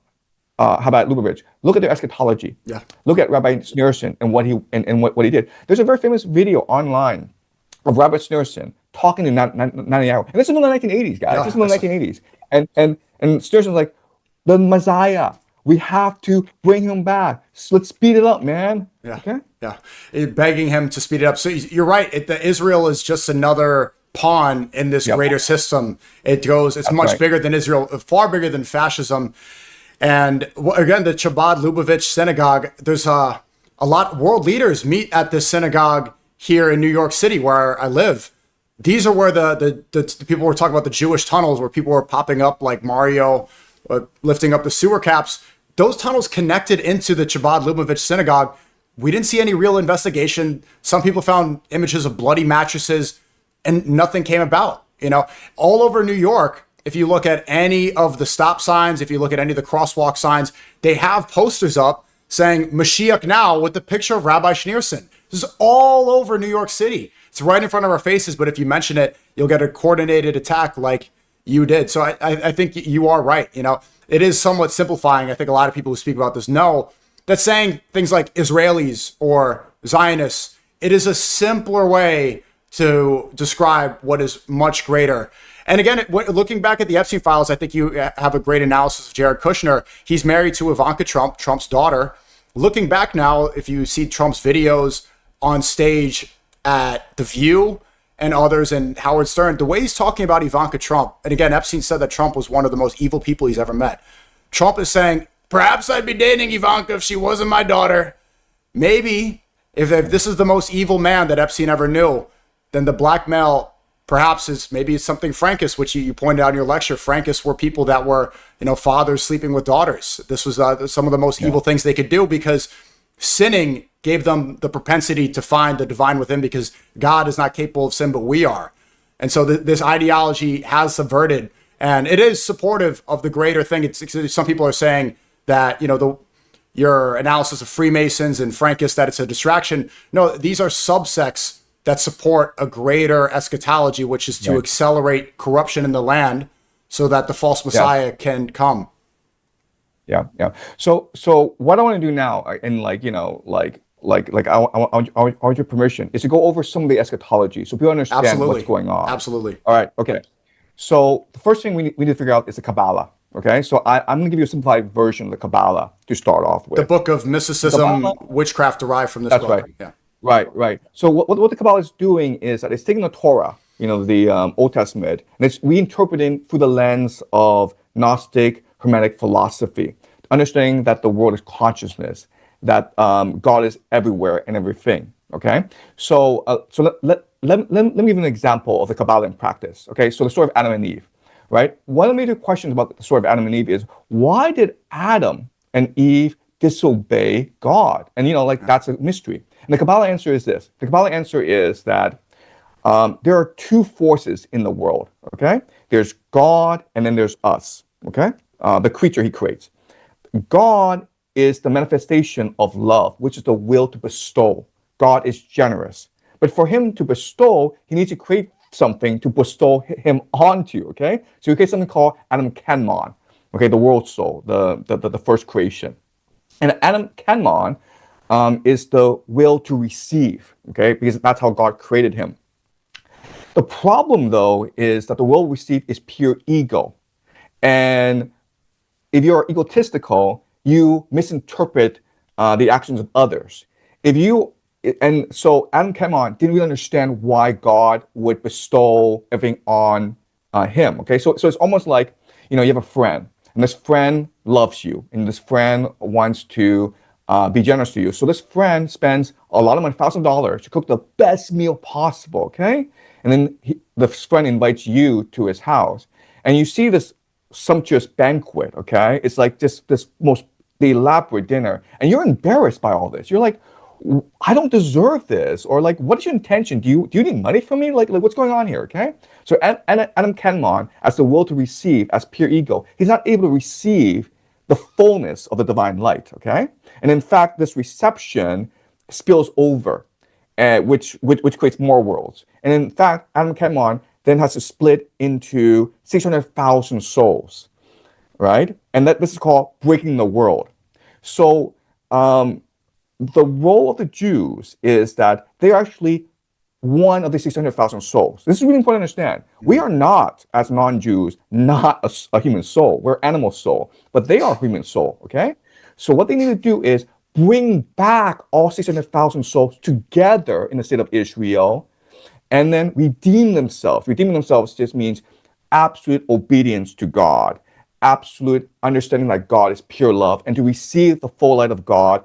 Chabad Lubavitch. Look at their eschatology. Yeah. Look at Rabbi Sneerson and what he did. There's a very famous video online of Rabbi Sneerson talking to Netanyahu. And this is in the 1980s, guys. This is in the 1980s. And Sneerson's like, the Messiah, we have to bring him back. So let's speed it up, man. Yeah. Okay? Yeah. Begging him to speed it up. So you're right. Israel is just another pawn in this greater system. It's much bigger than Israel, far bigger than fascism. And again, the Chabad Lubavitch synagogue, there's a lot, world leaders meet at this synagogue here in New York City, where I live. These are where the people were talking about the Jewish tunnels, where people were popping up like Mario, lifting up the sewer caps. Those tunnels connected into the Chabad Lubavitch synagogue. We didn't see any real investigation. Some people found images of bloody mattresses, and nothing came about. All over New York, if you look at any of the stop signs, if you look at any of the crosswalk signs, they have posters up saying Mashiach now with the picture of Rabbi Schneerson. This is all over New York City. It's right in front of our faces, but if you mention it, you'll get a coordinated attack like you did. So I think you are right. It is somewhat simplifying. I think a lot of people who speak about this know that saying things like Israelis or Zionists, it is a simpler way to describe what is much greater. And again, looking back at the Epstein files, I think you have a great analysis of Jared Kushner. He's married to Ivanka Trump, Trump's daughter. Looking back now, if you see Trump's videos on stage at The View and others, and Howard Stern, the way he's talking about Ivanka Trump, and again, Epstein said that Trump was one of the most evil people he's ever met. Trump is saying, perhaps I'd be dating Ivanka if she wasn't my daughter. Maybe, if this is the most evil man that Epstein ever knew, then the blackmail perhaps is maybe something Frankists, which you pointed out in your lecture. Frankists were people that were, fathers sleeping with daughters. This was some of the most evil things they could do, because sinning gave them the propensity to find the divine within, because God is not capable of sin, but we are. And so this ideology has subverted, and it is supportive of the greater thing. Some people are saying that, your analysis of Freemasons and Frankists, that it's a distraction. No, these are subsects that support a greater eschatology, which is to accelerate corruption in the land so that the false Messiah can come. Yeah. So what I want to do now, and I want your permission, is to go over some of the eschatology so people understand what's going on. Absolutely. All right. Okay. So the first thing we need to figure out is the Kabbalah. Okay. So I'm going to give you a simplified version of the Kabbalah to start off with. The book of mysticism, witchcraft derived from this book. Right. Yeah. Right. So what the Kabbalah is doing is that it's taking the Torah, the Old Testament, and it's reinterpreting through the lens of Gnostic Hermetic philosophy, understanding that the world is consciousness, that God is everywhere and everything. Okay. So let me give you an example of the Kabbalah in practice. Okay. So the story of Adam and Eve, right? One of the major questions about the story of Adam and Eve is, why did Adam and Eve disobey God? And that's a mystery. And the Kabbalah answer is this. The Kabbalah answer is that There are two forces in the world, okay? There's God and then there's us, okay? The creature he creates. God is the manifestation of love, which is the will to bestow. God is generous. But for him to bestow, he needs to create something to bestow him onto, okay? So he creates something called Adam Kanman, okay, the world soul, the first creation. And Adam Kanman is the will to receive, okay, because that's how God created him. The problem, though, is that the will to receive is pure ego. And if you're egotistical, you misinterpret the actions of others. If you and so Adam Kemon didn't really understand why God would bestow everything on him. Okay, so it's almost like you have a friend, and this friend loves you, and this friend wants to be generous to you. So this friend spends a lot of money, $1,000, to cook the best meal possible. Okay, and then this friend invites you to his house, and you see this sumptuous banquet, okay? It's like this most the elaborate dinner, and you're embarrassed by all this. You're like, I don't deserve this, or like, what is your intention? Do you need money from me? Like what's going on here? Okay? So Adam Kenmon, as the will to receive, as pure ego, he's not able to receive the fullness of the divine light. Okay? And in fact, this reception spills over, which creates more worlds. And in fact, Adam Kenmon then has to split into 600,000 souls, right? And this is called breaking the world. So the role of the Jews is that they're actually one of the 600,000 souls. This is really important to understand. We are not, as non-Jews, not a human soul. We're animal soul, but they are human soul, okay? So what they need to do is bring back all 600,000 souls together in the state of Israel, and then redeem themselves. Redeeming themselves just means absolute obedience to God, absolute understanding that God is pure love, and to receive the full light of God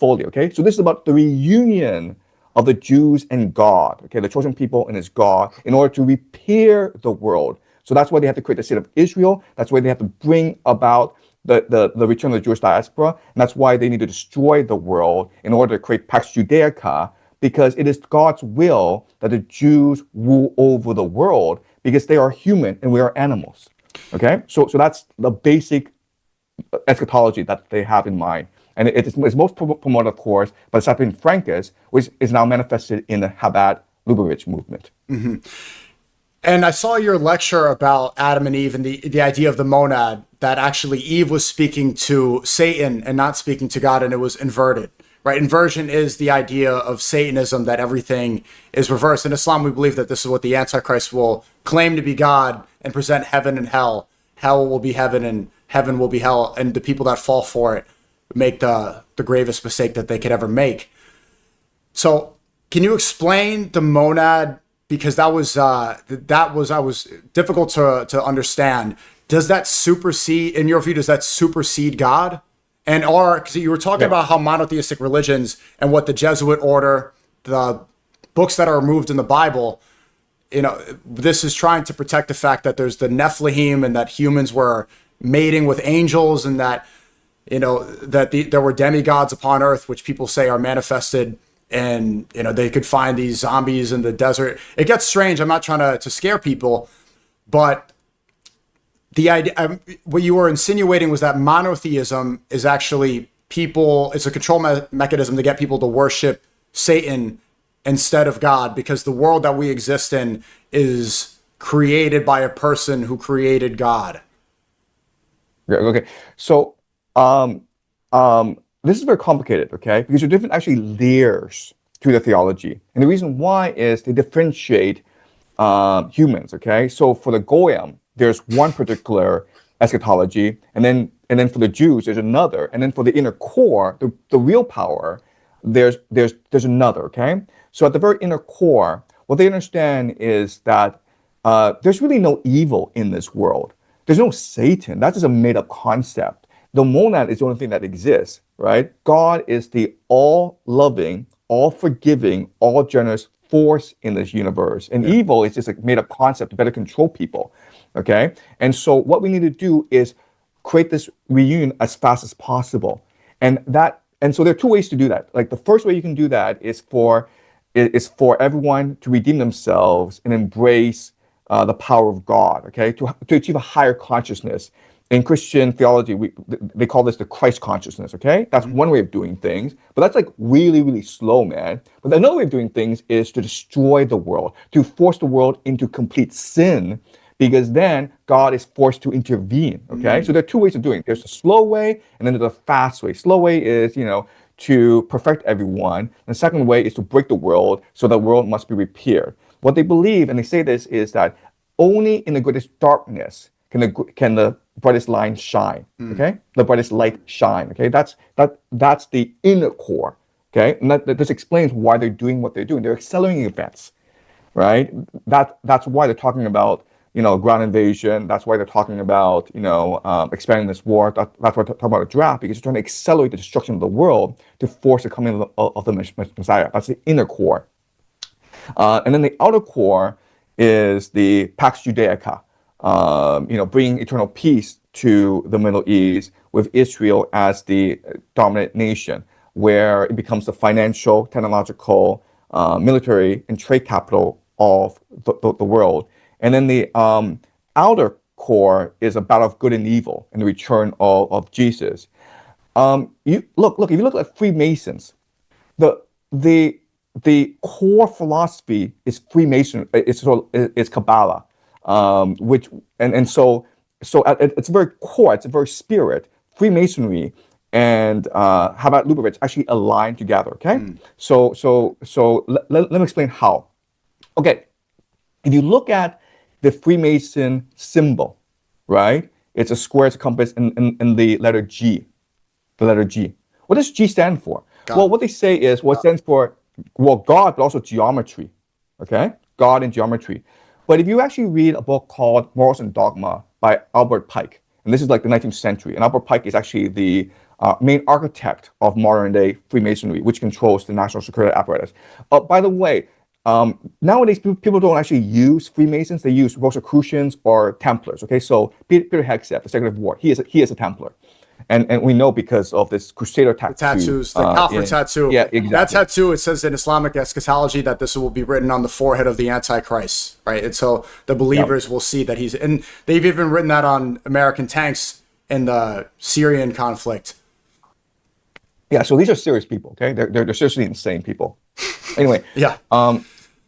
fully. Okay, so this is about the reunion of the Jews and God. Okay, the chosen people and His God, in order to repair the world. So that's why they have to create the state of Israel. That's why they have to bring about the return of the Jewish diaspora, and that's why they need to destroy the world in order to create Pax Judaica, because it is God's will that the Jews rule over the world, because they are human and we are animals. Okay, so that's the basic eschatology that they have in mind, and it's most promoted, of course, by the Sapien Francus, which is now manifested in the Chabad Lubavitch movement. Mm-hmm. And I saw your lecture about Adam and Eve and the idea of the monad, that actually Eve was speaking to Satan and not speaking to God, and it was inverted. Right? Inversion is the idea of Satanism, that everything is reversed. In Islam, we believe that this is what the Antichrist will claim to be God and present heaven and hell. Hell will be heaven and heaven will be hell. And the people that fall for it make the gravest mistake that they could ever make. So can you explain the monad? Because that was difficult to understand. Does that supersede, in your view, does that supersede God? And because you were talking about how monotheistic religions and what the Jesuit order, the books that are removed in the Bible, this is trying to protect the fact that there's the Nephilim and that humans were mating with angels, and that there were demigods upon earth, which people say are manifested, and they could find these zombies in the desert. It gets strange. I'm not trying to scare people, but the idea, what you were insinuating was that monotheism is actually it's a control mechanism to get people to worship Satan instead of God, because the world that we exist in is created by a person who created God. Okay, so this is very complicated, okay, because there are different actually layers to the theology, and the reason why is they differentiate humans. Okay, so for the Goyim, there's one particular eschatology, and then for the Jews, there's another, and then for the inner core, the real power, there's another. Okay, so at the very inner core, what they understand is that there's really no evil in this world. There's no Satan. That's just a made-up concept. The monad is the only thing that exists, right? God is the all-loving, all-forgiving, all-generous force in this universe. And evil is just a made-up concept to better control people, okay? And so what we need to do is create this reunion as fast as possible. And so there are two ways to do that. Like the first way you can do that is is for everyone to redeem themselves and embrace the power of God, okay, to achieve a higher consciousness. In Christian theology, they call this the Christ consciousness, okay? That's one way of doing things, but that's like really, really slow, man. But another way of doing things is to destroy the world, to force the world into complete sin, because then God is forced to intervene, okay? So there are two ways of doing it. There's the slow way, and then there's the fast way. Slow way is, to perfect everyone. And the second way is to break the world, so the world must be repaired. What they believe, and they say this, is that only in the greatest darkness can the brightest line shine. Okay, the brightest light shine. Okay, that's the inner core. Okay, and this explains why they're doing what they're doing. They're accelerating events, right? That's why they're talking about ground invasion. That's why they're talking about expanding this war. That's why they're talking about a draft, because they're trying to accelerate the destruction of the world to force the coming of the Messiah. That's the inner core. And then the outer core is the Pax Judaica, bringing eternal peace to the Middle East with Israel as the dominant nation, where it becomes the financial, technological, military, and trade capital of the world. And then the outer core is a battle of good and evil and the return of Jesus. If you look at Freemasons, the core philosophy is Freemason. It's Kabbalah, which so it's very core. It's a very spirit. Freemasonry and Chabad Lubavitch actually align together. Okay, so let me explain how. Okay, if you look at the Freemason symbol, right? It's a square, it's a compass, and the letter G. The letter G. What does G stand for? Well, what they say is, it stands for, God, but also geometry. Okay? God and geometry. But if you actually read a book called Morals and Dogma by Albert Pike, and this is like the 19th century, and Albert Pike is actually the main architect of modern day Freemasonry, which controls the national security apparatus. By the way, nowadays people don't actually use Freemasons; they use Rosicrucians or Templars. Okay, so Peter Hegseth, the Secretary of War, he is a Templar, and we know because of this Crusader tattoo. The tattoos, the Kafir tattoo. Yeah, exactly. That tattoo, it says in Islamic eschatology that this will be written on the forehead of the Antichrist, right? And so the believers will see that and they've even written that on American tanks in the Syrian conflict. Yeah, so these are serious people. Okay, they're seriously insane people. Anyway, yeah.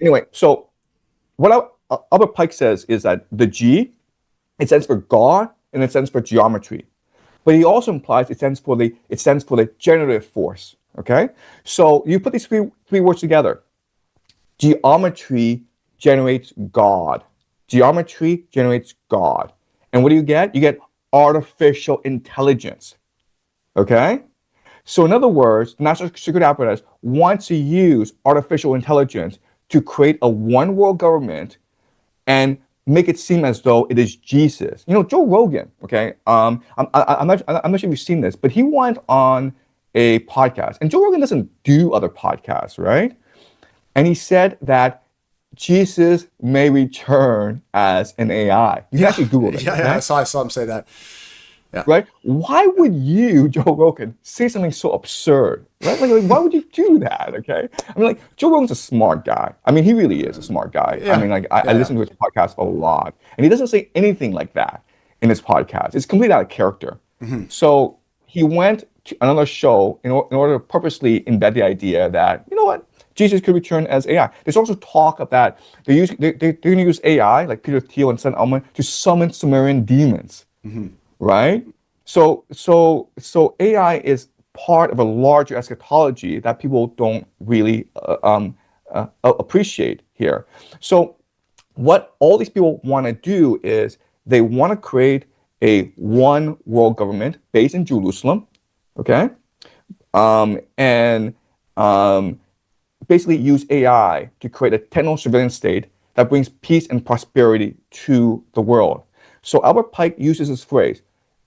Anyway, so what Albert Pike says is that the G, it stands for God and it stands for geometry, but he also implies it stands for the generative force. Okay, so you put these three words together. Geometry generates God. Geometry generates God, and what do you get? You get artificial intelligence. Okay. So in other words, the national security apparatus wants to use artificial intelligence to create a one world government and make it seem as though it is Jesus. Joe Rogan, okay? I'm not sure if you've seen this, but he went on a podcast, and Joe Rogan doesn't do other podcasts, right? And he said that Jesus may return as an AI. You can actually Google it. Yeah, okay? yeah, I saw him say that. Yeah. Right? Why would you, Joe Rogan, say something so absurd? Right? Like, why would you do that? Okay. I mean, like, Joe Rogan's a smart guy. I mean, he really is a smart guy. Yeah. I mean, like, I listen to his podcast a lot, and he doesn't say anything like that in his podcast. It's completely out of character. So he went to another show in order to purposely embed the idea that, you know what, Jesus could return as AI. There's also talk of that they're going to use AI, like Peter Thiel and Sam Altman, to summon Sumerian demons. Right? So AI is part of a larger eschatology that people don't really appreciate here. So what all these people want to do is they want to create a one world government based in Jerusalem, okay? And basically use AI to create a techno surveillance state that brings peace and prosperity to the world. So Albert Pike uses this phrase,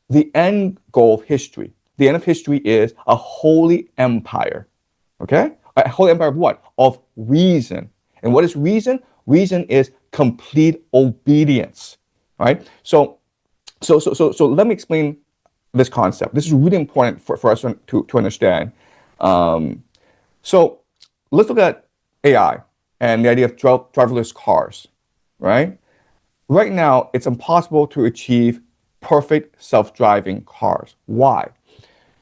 the end goal of history. The end of history is a holy empire. Okay? A holy empire of what? Of reason. And what is reason? Reason is complete obedience. Right? So let me explain this concept. This is really important for us to understand. So let's look at AI and the idea of driverless cars, right? Right now, it's impossible to achieve perfect self-driving cars. Why?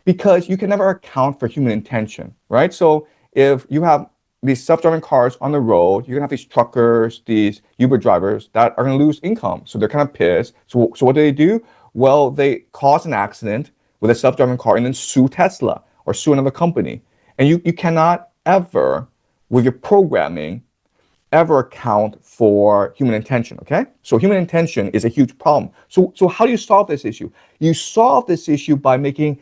Because you can never account for human intention, right? So if you have these self-driving cars on the road, you're gonna have these truckers, these Uber drivers that are gonna lose income. So they're kind of pissed. So what do? Well, they cause an accident with a self-driving car and then sue Tesla or sue another company. And you cannot ever, with your programming, ever account for human intention, okay? So human intention is a huge problem. So how do you solve this issue? You solve this issue by making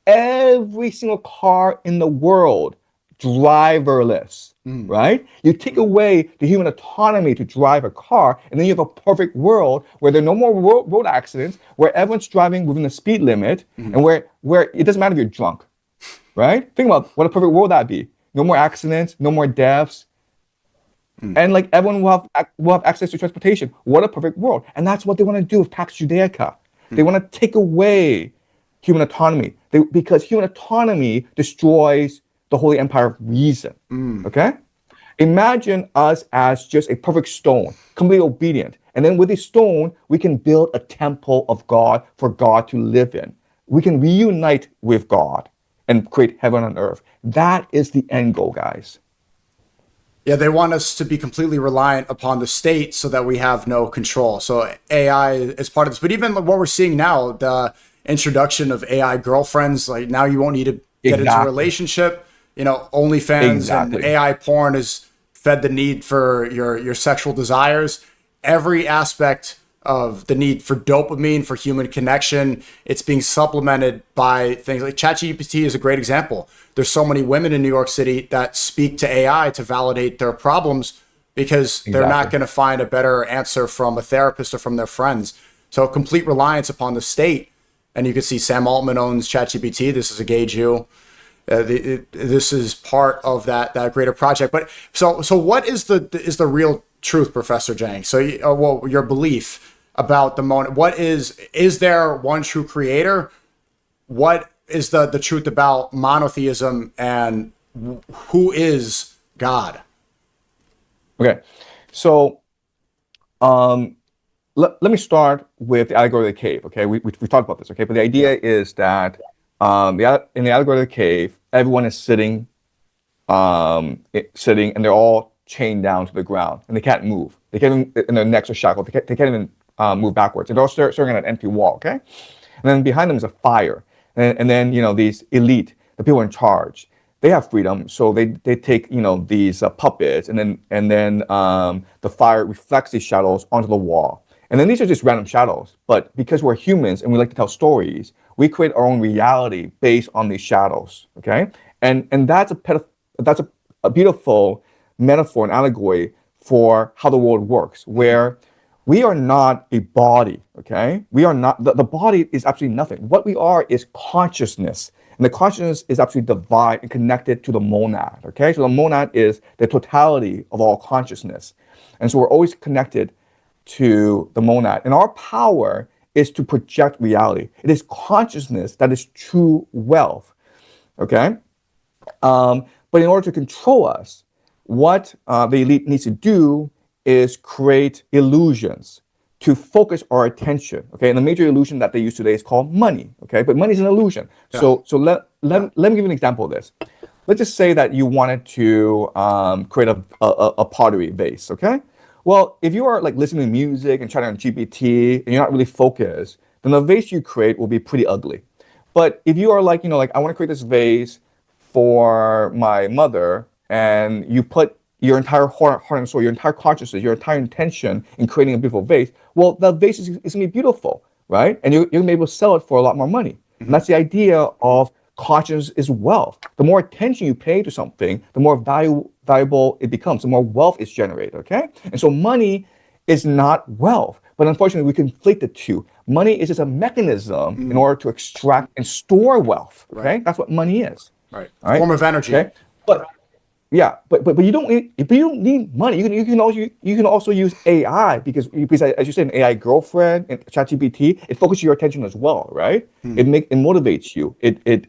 every single car in the world driverless, right? You take away the human autonomy to drive a car, and then you have a perfect world where there are no more road accidents, where everyone's driving within the speed limit, and where it doesn't matter if you're drunk, right? Think about what a perfect world that'd be. No more accidents, no more deaths, and like everyone will have access to transportation. What a perfect world. And that's what they want to do with Pax Judaica. They want to take away human autonomy because human autonomy destroys the holy empire of reason. Okay? Imagine us as just a perfect stone, completely obedient. And then with this stone, we can build a temple of God for God to live in. We can reunite with God and create heaven on earth. That is the end goal, guys. Yeah, they want us to be completely reliant upon the state so that we have no control. So AI is part of this. But even what we're seeing now, the introduction of AI girlfriends, like now you won't need to get into a relationship. You know, OnlyFans and AI porn has fed the need for your sexual desires. Every aspect of the need for dopamine, for human connection, it's being supplemented by things like ChatGPT is a great example. There's so many women in New York City that speak to AI to validate their problems because they're not going to find a better answer from a therapist or from their friends. So complete reliance upon the state. And you can see Sam Altman owns ChatGPT. This is a gay Jew. This is part of that greater project. But so what is the real truth, Professor Jiang? So your belief about the moment. What is there one true creator? What is the truth about monotheism, and who is God? Okay, so let me start with the allegory of the cave. Okay, we talked about this. Okay, but the idea is that in the allegory of the cave, everyone is sitting, and they're all chained down to the ground, and they can't move. They can't even, and their necks are shackled. They can't even move backwards. And they're all staring at an empty wall. Okay, and then behind them is a fire, and then these elite, the people in charge, they have freedom, so they take these puppets, and then the fire reflects these shadows onto the wall. And then these are just random shadows, but because we're humans and we like to tell stories, we create our own reality based on these shadows. Okay, and that's a beautiful metaphor and allegory for how the world works, where we are not a body. Okay, we are not the body is absolutely nothing. What we are is consciousness. And the consciousness is absolutely divine and connected to the monad. Okay, so the monad is the totality of all consciousness, and so we're always connected to the monad. And our power is to project reality. It is consciousness that is true wealth. Okay, but in order to control us, what the elite needs to do is create illusions to focus our attention. Okay, and the major illusion that they use today is called money. Okay, but money is an illusion. Yeah. So let me give you an example of this. Let's just say that you wanted to create a pottery vase. Okay, well, if you are like listening to music and chatting on GPT and you're not really focused, then the vase you create will be pretty ugly. But if you are like I want to create this vase for my mother, and you put your entire heart and soul, your entire consciousness, your entire intention in creating a beautiful vase, well, the vase is going to be beautiful, right? And you're going to be able to sell it for a lot more money. And that's the idea of consciousness is wealth. The more attention you pay to something, the more valuable it becomes, the more wealth is generated, okay? And so money is not wealth, but unfortunately we conflate the two. Money is just a mechanism in order to extract and store wealth, okay? Right. That's what money is. Right. Form of energy. Okay? But you don't need money. You can also use AI because as you said, an AI girlfriend and ChatGPT, it focuses your attention as well, right? It motivates you. It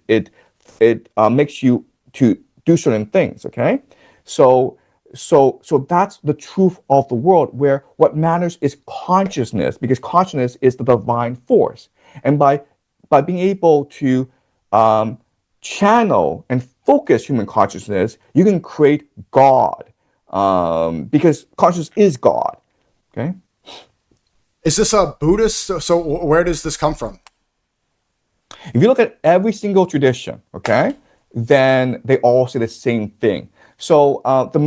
makes you to do certain things. Okay, so So that's the truth of the world, where what matters is consciousness, because consciousness is the divine force. And by being able to um, channel and focus human consciousness, you can create God, because consciousness is God. Okay. Is this a Buddhist? So where does this come from? If you look at every single tradition, okay, then they all say the same thing. So the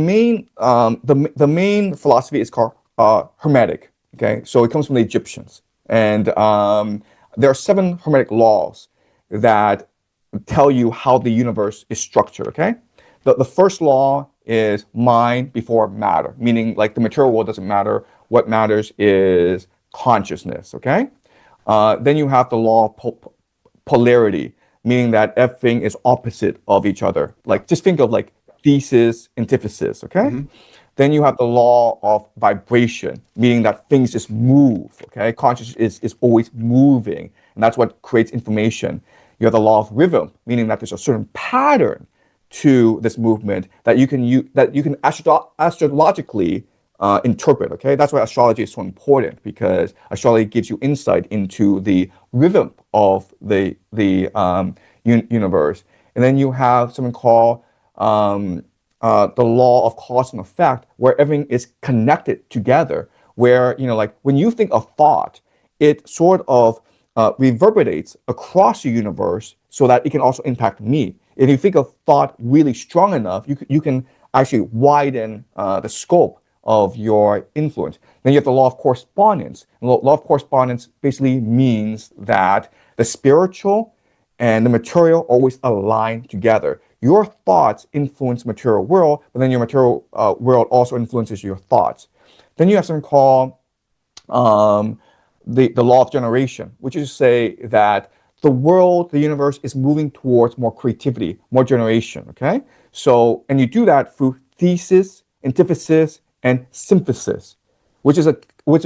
main philosophy is called Hermetic. Okay, so it comes from the Egyptians, and there are seven Hermetic laws that tell you how the universe is structured. Okay, the first law is mind before matter, meaning like the material world doesn't matter. What matters is consciousness. Okay, then you have the law of polarity, meaning that everything is opposite of each other. Like just think of like thesis, antithesis, okay? Mm-hmm. Then you have the law of vibration, meaning that things just move, okay? Consciousness is always moving, and that's what creates information. You have the law of rhythm, meaning that there's a certain pattern to this movement that you can astrologically interpret. Okay, that's why astrology is so important, because astrology gives you insight into the rhythm of the universe. And then you have something called the law of cause and effect, where everything is connected together. Where like when you think of thought, it sort of reverberates across the universe so that it can also impact me. If you think of thought really strong enough, you can actually widen the scope of your influence. Then you have the law of correspondence. And the law of correspondence basically means that the spiritual and the material always align together. Your thoughts influence the material world, but then your material world also influences your thoughts. Then you have something called um, the law of generation, which is to say that the world, the universe is moving towards more creativity, more generation. Okay, so and you do that through thesis, antithesis, and synthesis, which is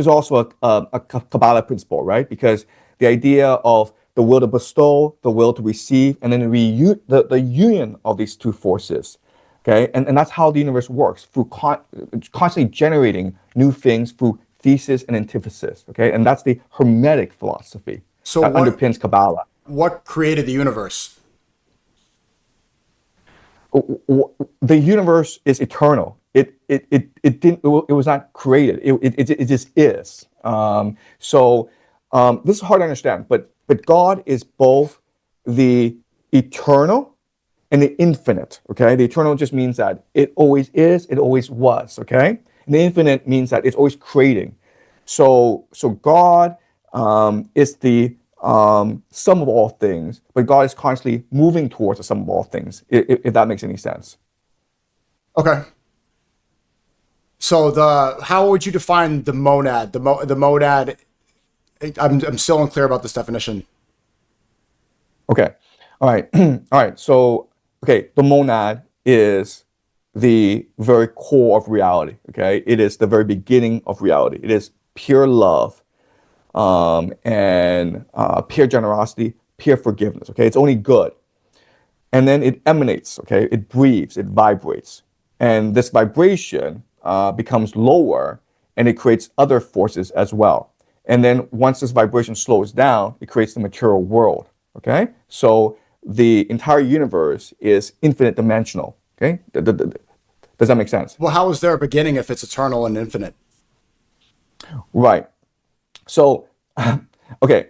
also a Kabbalah principle, right? Because the idea of the will to bestow, the will to receive, and then the union of these two forces. Okay, and that's how the universe works, through constantly generating new things through thesis and antithesis. Okay, and that's the Hermetic philosophy So that underpins Kabbalah. what created the universe? The universe is eternal. It didn't. It was not created. It just is. This is hard to understand, but God is both the eternal and the infinite. Okay, the eternal just means that it always is, it always was. Okay, and the infinite means that it's always creating. So God is the sum of all things, but God is constantly moving towards the sum of all things. If that makes any sense. Okay. So the how would you define the monad? The monad. I'm still unclear about this definition. Okay. All right. All right. So, okay, the monad is the very core of reality. Okay. It is the very beginning of reality. It is pure love, and pure generosity, pure forgiveness. Okay. It's only good. And then it emanates. Okay. It breathes, it vibrates. And this vibration becomes lower, and it creates other forces as well. And then once this vibration slows down, it creates the material world. Okay, so the entire universe is infinite dimensional. Okay, does that make sense? Well, how is there a beginning if it's eternal and infinite? Right. So, okay,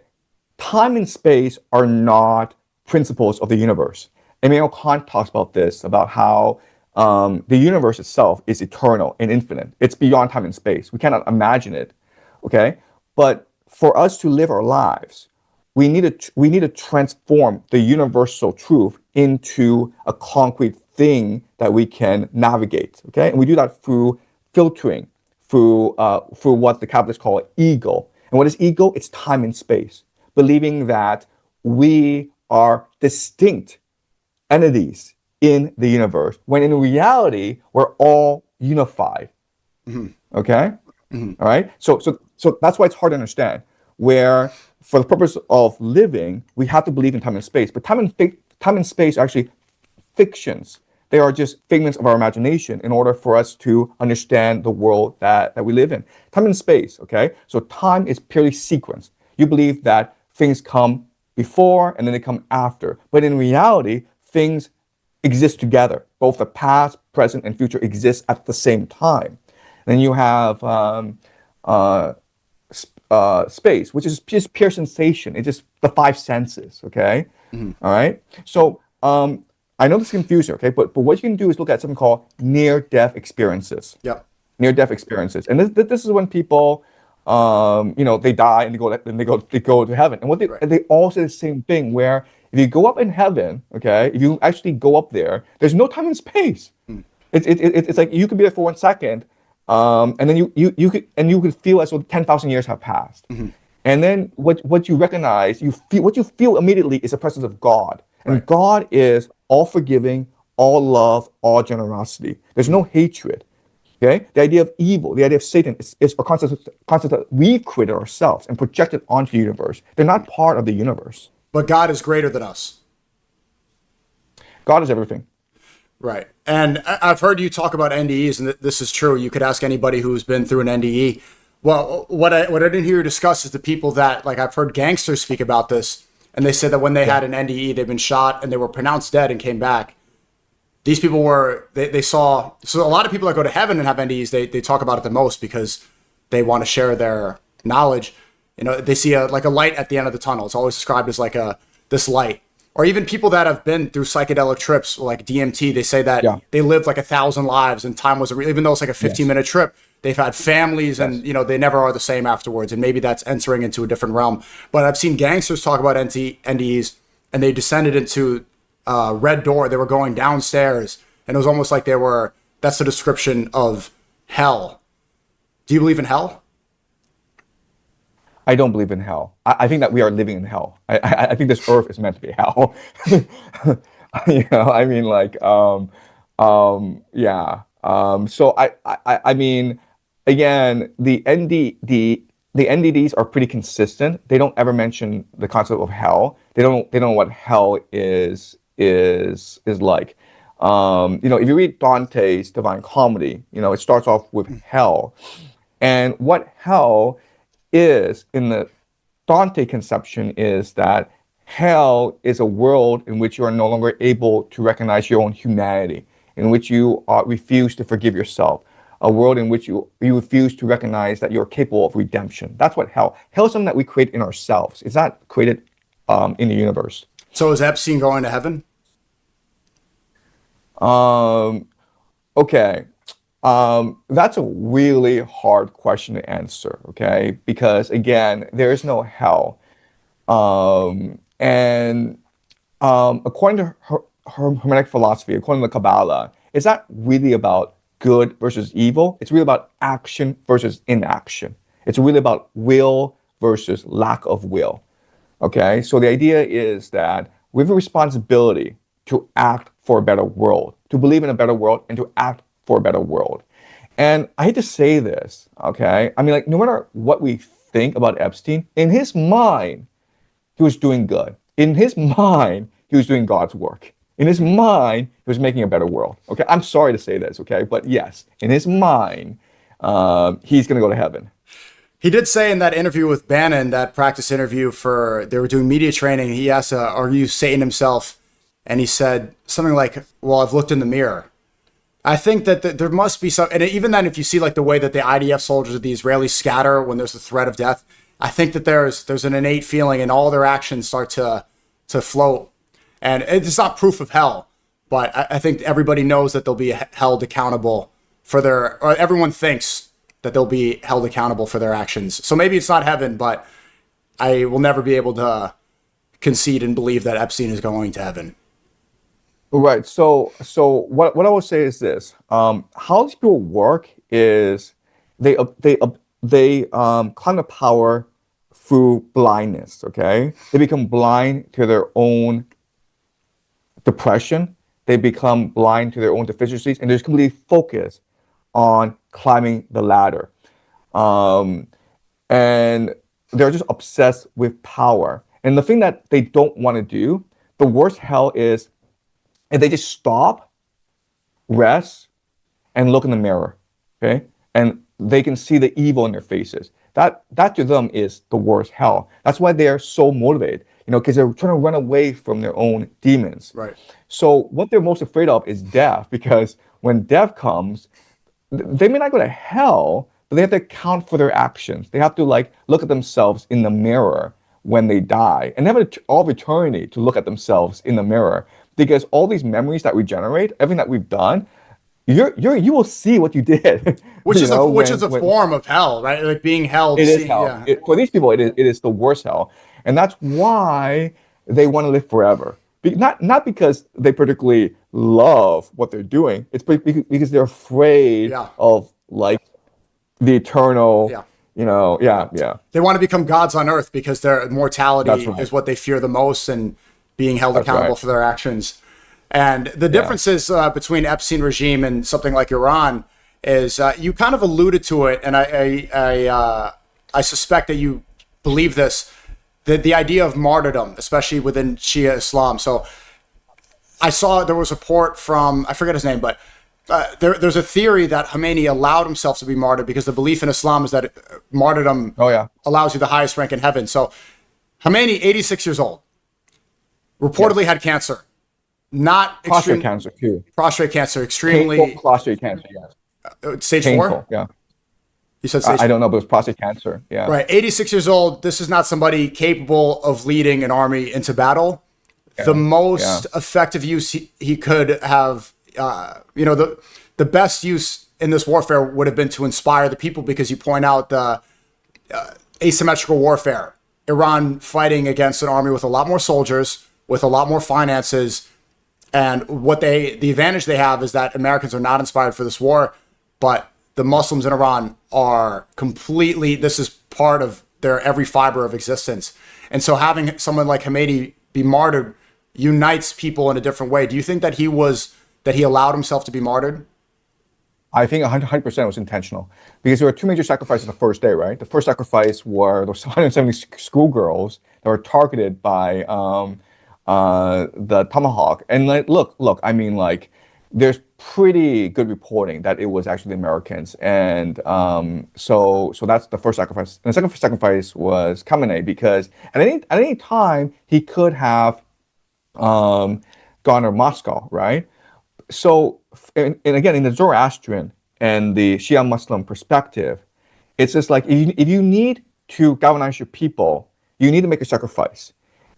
time and space are not principles of the universe. Immanuel Kant talks about this, about how the universe itself is eternal and infinite. It's beyond time and space. We cannot imagine it. Okay, but for us to live our lives, we need to transform the universal truth into a concrete thing that we can navigate. Okay, and we do that through filtering, through what the Kabbalists call ego. And what is ego? It's time and space, believing that we are distinct entities in the universe, when in reality we're all unified. Mm-hmm. Okay, Mm-hmm. all right. So that's why it's hard to understand. Where for the purpose of living, we have to believe in time and space, but time and space are actually fictions. They are just figments of our imagination in order for us to understand the world that we live in. Time and space, okay? So time is purely sequence. You believe that things come before and then they come after. But in reality, things exist together. Both the past, present, and future exist at the same time. Then you have uh, space, which is just pure sensation. It's just the five senses, okay? All right? So I know this is confusing, okay? But what you can do is look at something called near-death experiences. Yep. Near-death experiences. And this is when people, they die and they go to heaven. And Right. they all say the same thing, where if you go up in heaven, okay, if you actually go up there, there's no time and space. It's like you could be there for 1 second, and then you could feel as though 10,000 years have passed. And then what you recognize, what you feel immediately is the presence of God. And Right. God is all forgiving, all love, all generosity. There's no hatred. Okay? The idea of evil, the idea of Satan is a concept that we've created ourselves and projected onto the universe. They're not part of the universe. But God is greater than us. God is everything. Right. And I've heard you talk about NDEs, and this is true. You could ask anybody who's been through an NDE. Well, what I didn't hear you discuss is the people that, like, I've heard gangsters speak about this, and they said that when they had an NDE, they've been shot and they were pronounced dead and came back. These people they saw, so a lot of people that go to heaven and have NDEs, they talk about it the most because they want to share their knowledge. They see a light at the end of the tunnel. It's always described as like this light. Or even people that have been through psychedelic trips like DMT, they say that they lived like 1,000 lives and time wasn't real. Even though it's like a 15-minute trip, they've had families and, they never are the same afterwards. And maybe that's entering into a different realm. But I've seen gangsters talk about NDEs, and they descended into Red Door. They were going downstairs, and it was almost like that's the description of hell. Do you believe in hell? I don't believe in hell. I think that we are living in hell. I think this earth is meant to be hell. I mean, like, yeah. So I mean, again, the NDDs are pretty consistent. They don't ever mention the concept of hell. They don't know what hell is like. If you read Dante's Divine Comedy, it starts off with hell, and what hell is in the Dante conception is that hell is a world in which you are no longer able to recognize your own humanity, in which you refuse to forgive yourself, a world in which you refuse to recognize that you're capable of redemption. That's what hell. Hell is something that we create in ourselves. It's not created in the universe. So is Epstein going to heaven? Okay. That's a really hard question to answer, okay? Because again, there is no hell. And according to Hermetic philosophy, according to the Kabbalah, it's not really about good versus evil. It's really about action versus inaction. It's really about will versus lack of will, okay? So the idea is that we have a responsibility to act for a better world, to believe in a better world, and to act for a better world. And I hate to say this, okay? I mean, like, no matter what we think about Epstein, in his mind, he was doing good. In his mind, he was doing God's work. In his mind, he was making a better world, okay? I'm sorry to say this, okay? But yes, in his mind, he's going to go to heaven. He did say in that interview with Bannon, that practice interview they were doing media training, he asked, are you Satan himself? And he said something like, well, I've looked in the mirror. I think that there must be some, and even then, if you see like the way that the IDF soldiers or the Israelis scatter when there's a threat of death, I think that there's an innate feeling, and all their actions start to float. And it's not proof of hell, but I think everybody knows that they'll be held accountable or everyone thinks that they'll be held accountable for their actions. So maybe it's not heaven, but I will never be able to concede and believe that Epstein is going to heaven. Right. So what I would say is this: how these people work is they climb the power through blindness. Okay, they become blind to their own depression. They become blind to their own deficiencies, and they're just completely focused on climbing the ladder. And they're just obsessed with power. And the thing that they don't want to do, the worst hell is if they just stop rest and look in the mirror, okay? And they can see the evil in their faces. That to them is the worst hell. That's why they're so motivated, because they're trying to run away from their own demons. Right. So what they're most afraid of is death, because when death comes, they may not go to hell, but they have to account for their actions. They have to like look at themselves in the mirror when they die, and they have all of eternity to look at themselves in the mirror, because all these memories that we generate, everything that we've done, you will see what you did. Which is which is a when form of hell, right? Like being held. it is See, hell. yeah. For these people, it is the worst hell, and that's why they want to live forever. Not because they particularly love what they're doing. It's because they're afraid Yeah. of like the eternal. Yeah. Yeah, yeah. They want to become gods on earth because their That's mortality right. is what they fear the most, and being held That's accountable right. for their actions. And the differences between Epstein regime and something like Iran is you kind of alluded to it, and I suspect that you believe this, the idea of martyrdom, especially within Shia Islam. So I saw there was a report from, I forget his name, but there's a theory that Khomeini allowed himself to be martyred because the belief in Islam is that martyrdom Oh yeah. allows you the highest rank in heaven. So Khomeini, 86 years old, reportedly Yes. had cancer. Not Prostate extreme cancer too. prostate cancer, Painful extremely prostate cancer. Yes. stage Painful. 4. Yeah. You said stage I don't know, but it was prostate cancer. Yeah. Right, 86 years old. This is not somebody capable of leading an army into battle. The most effective use he could have, the best use in this warfare would have been to inspire the people, because you point out the asymmetrical warfare. Iran fighting against an army with a lot more soldiers, with a lot more finances, and the advantage they have is that Americans are not inspired for this war, but the Muslims in Iran are completely, this is part of their every fiber of existence. And so having someone like Khomeini be martyred unites people in a different way. Do you think that he allowed himself to be martyred? I think 100% was intentional, because there were two major sacrifices the first day, right? The first sacrifice were those 170 schoolgirls that were targeted by the tomahawk. And like, look, I mean, like, there's pretty good reporting that it was actually the Americans, and so that's the first sacrifice. And the second sacrifice was Khamenei, because at any time he could have gone to Moscow, right? So, and again, in the Zoroastrian and the Shia Muslim perspective, it's just like if you need to galvanize your people, you need to make a sacrifice.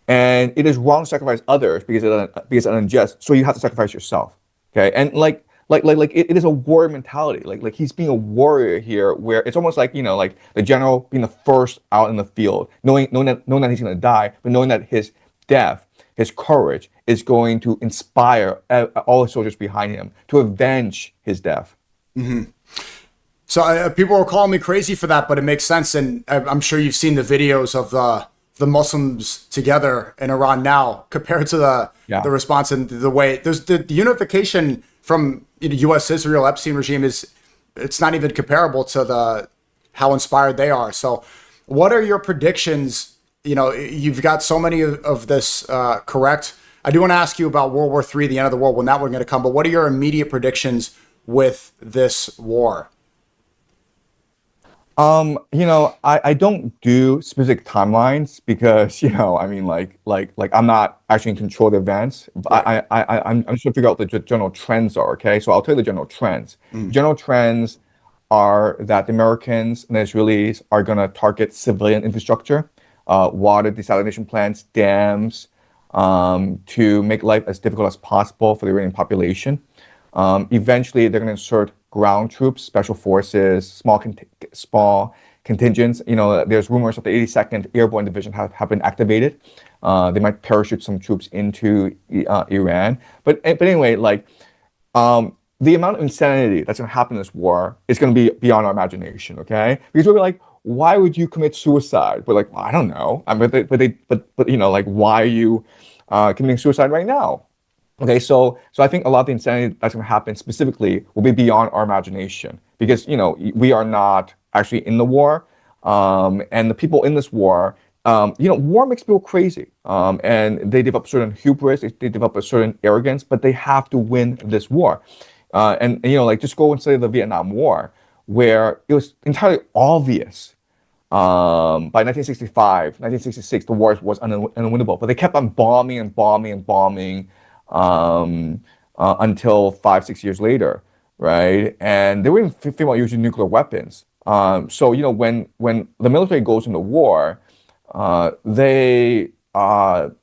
And it is wrong to sacrifice others because it's unjust. So you have to sacrifice yourself. Okay. And like it is a warrior mentality. Like he's being a warrior here, where it's almost like, like the general being the first out in the field, knowing that he's going to die, but knowing that his death, his courage is going to inspire all the soldiers behind him to avenge his death. Mm-hmm. So people are calling me crazy for that, but it makes sense. And I'm sure you've seen the videos of the Muslims together in Iran now compared to the response, and the way there's the unification from U.S. Israel Epstein regime it's not even comparable to how inspired they are. So what are your predictions? You've got so many of this correct. I do want to ask you about World War III, the end of the world, when that one's going to come. But what are your immediate predictions with this war? I don't do specific timelines because, I mean, like I'm not actually in control of the events. I'm just trying to figure out what the general trends are. Okay, so I'll tell you the general trends. General trends are that the Americans and the Israelis are going to target civilian infrastructure, water desalination plants, dams, to make life as difficult as possible for the Iranian population. Eventually, they're going to insert ground troops, special forces, small contingents. There's rumors that the 82nd Airborne Division have been activated. They might parachute some troops into Iran. But anyway, the amount of insanity that's going to happen in this war is going to be beyond our imagination. Okay, because we'll be like, why would you commit suicide? We're like, well, I don't know. But why are you committing suicide right now? Okay, so I think a lot of the insanity that's going to happen specifically will be beyond our imagination, because we are not actually in the war, and the people in this war, war makes people crazy, and they develop certain hubris, they develop a certain arrogance, but they have to win this war. And like just go and study the Vietnam War, where it was entirely obvious by 1965, 1966, the war was unwinnable, but they kept on bombing and bombing and bombing until 5, 6 years later, right? And they were even thinking about using nuclear weapons. So when the military goes into war, they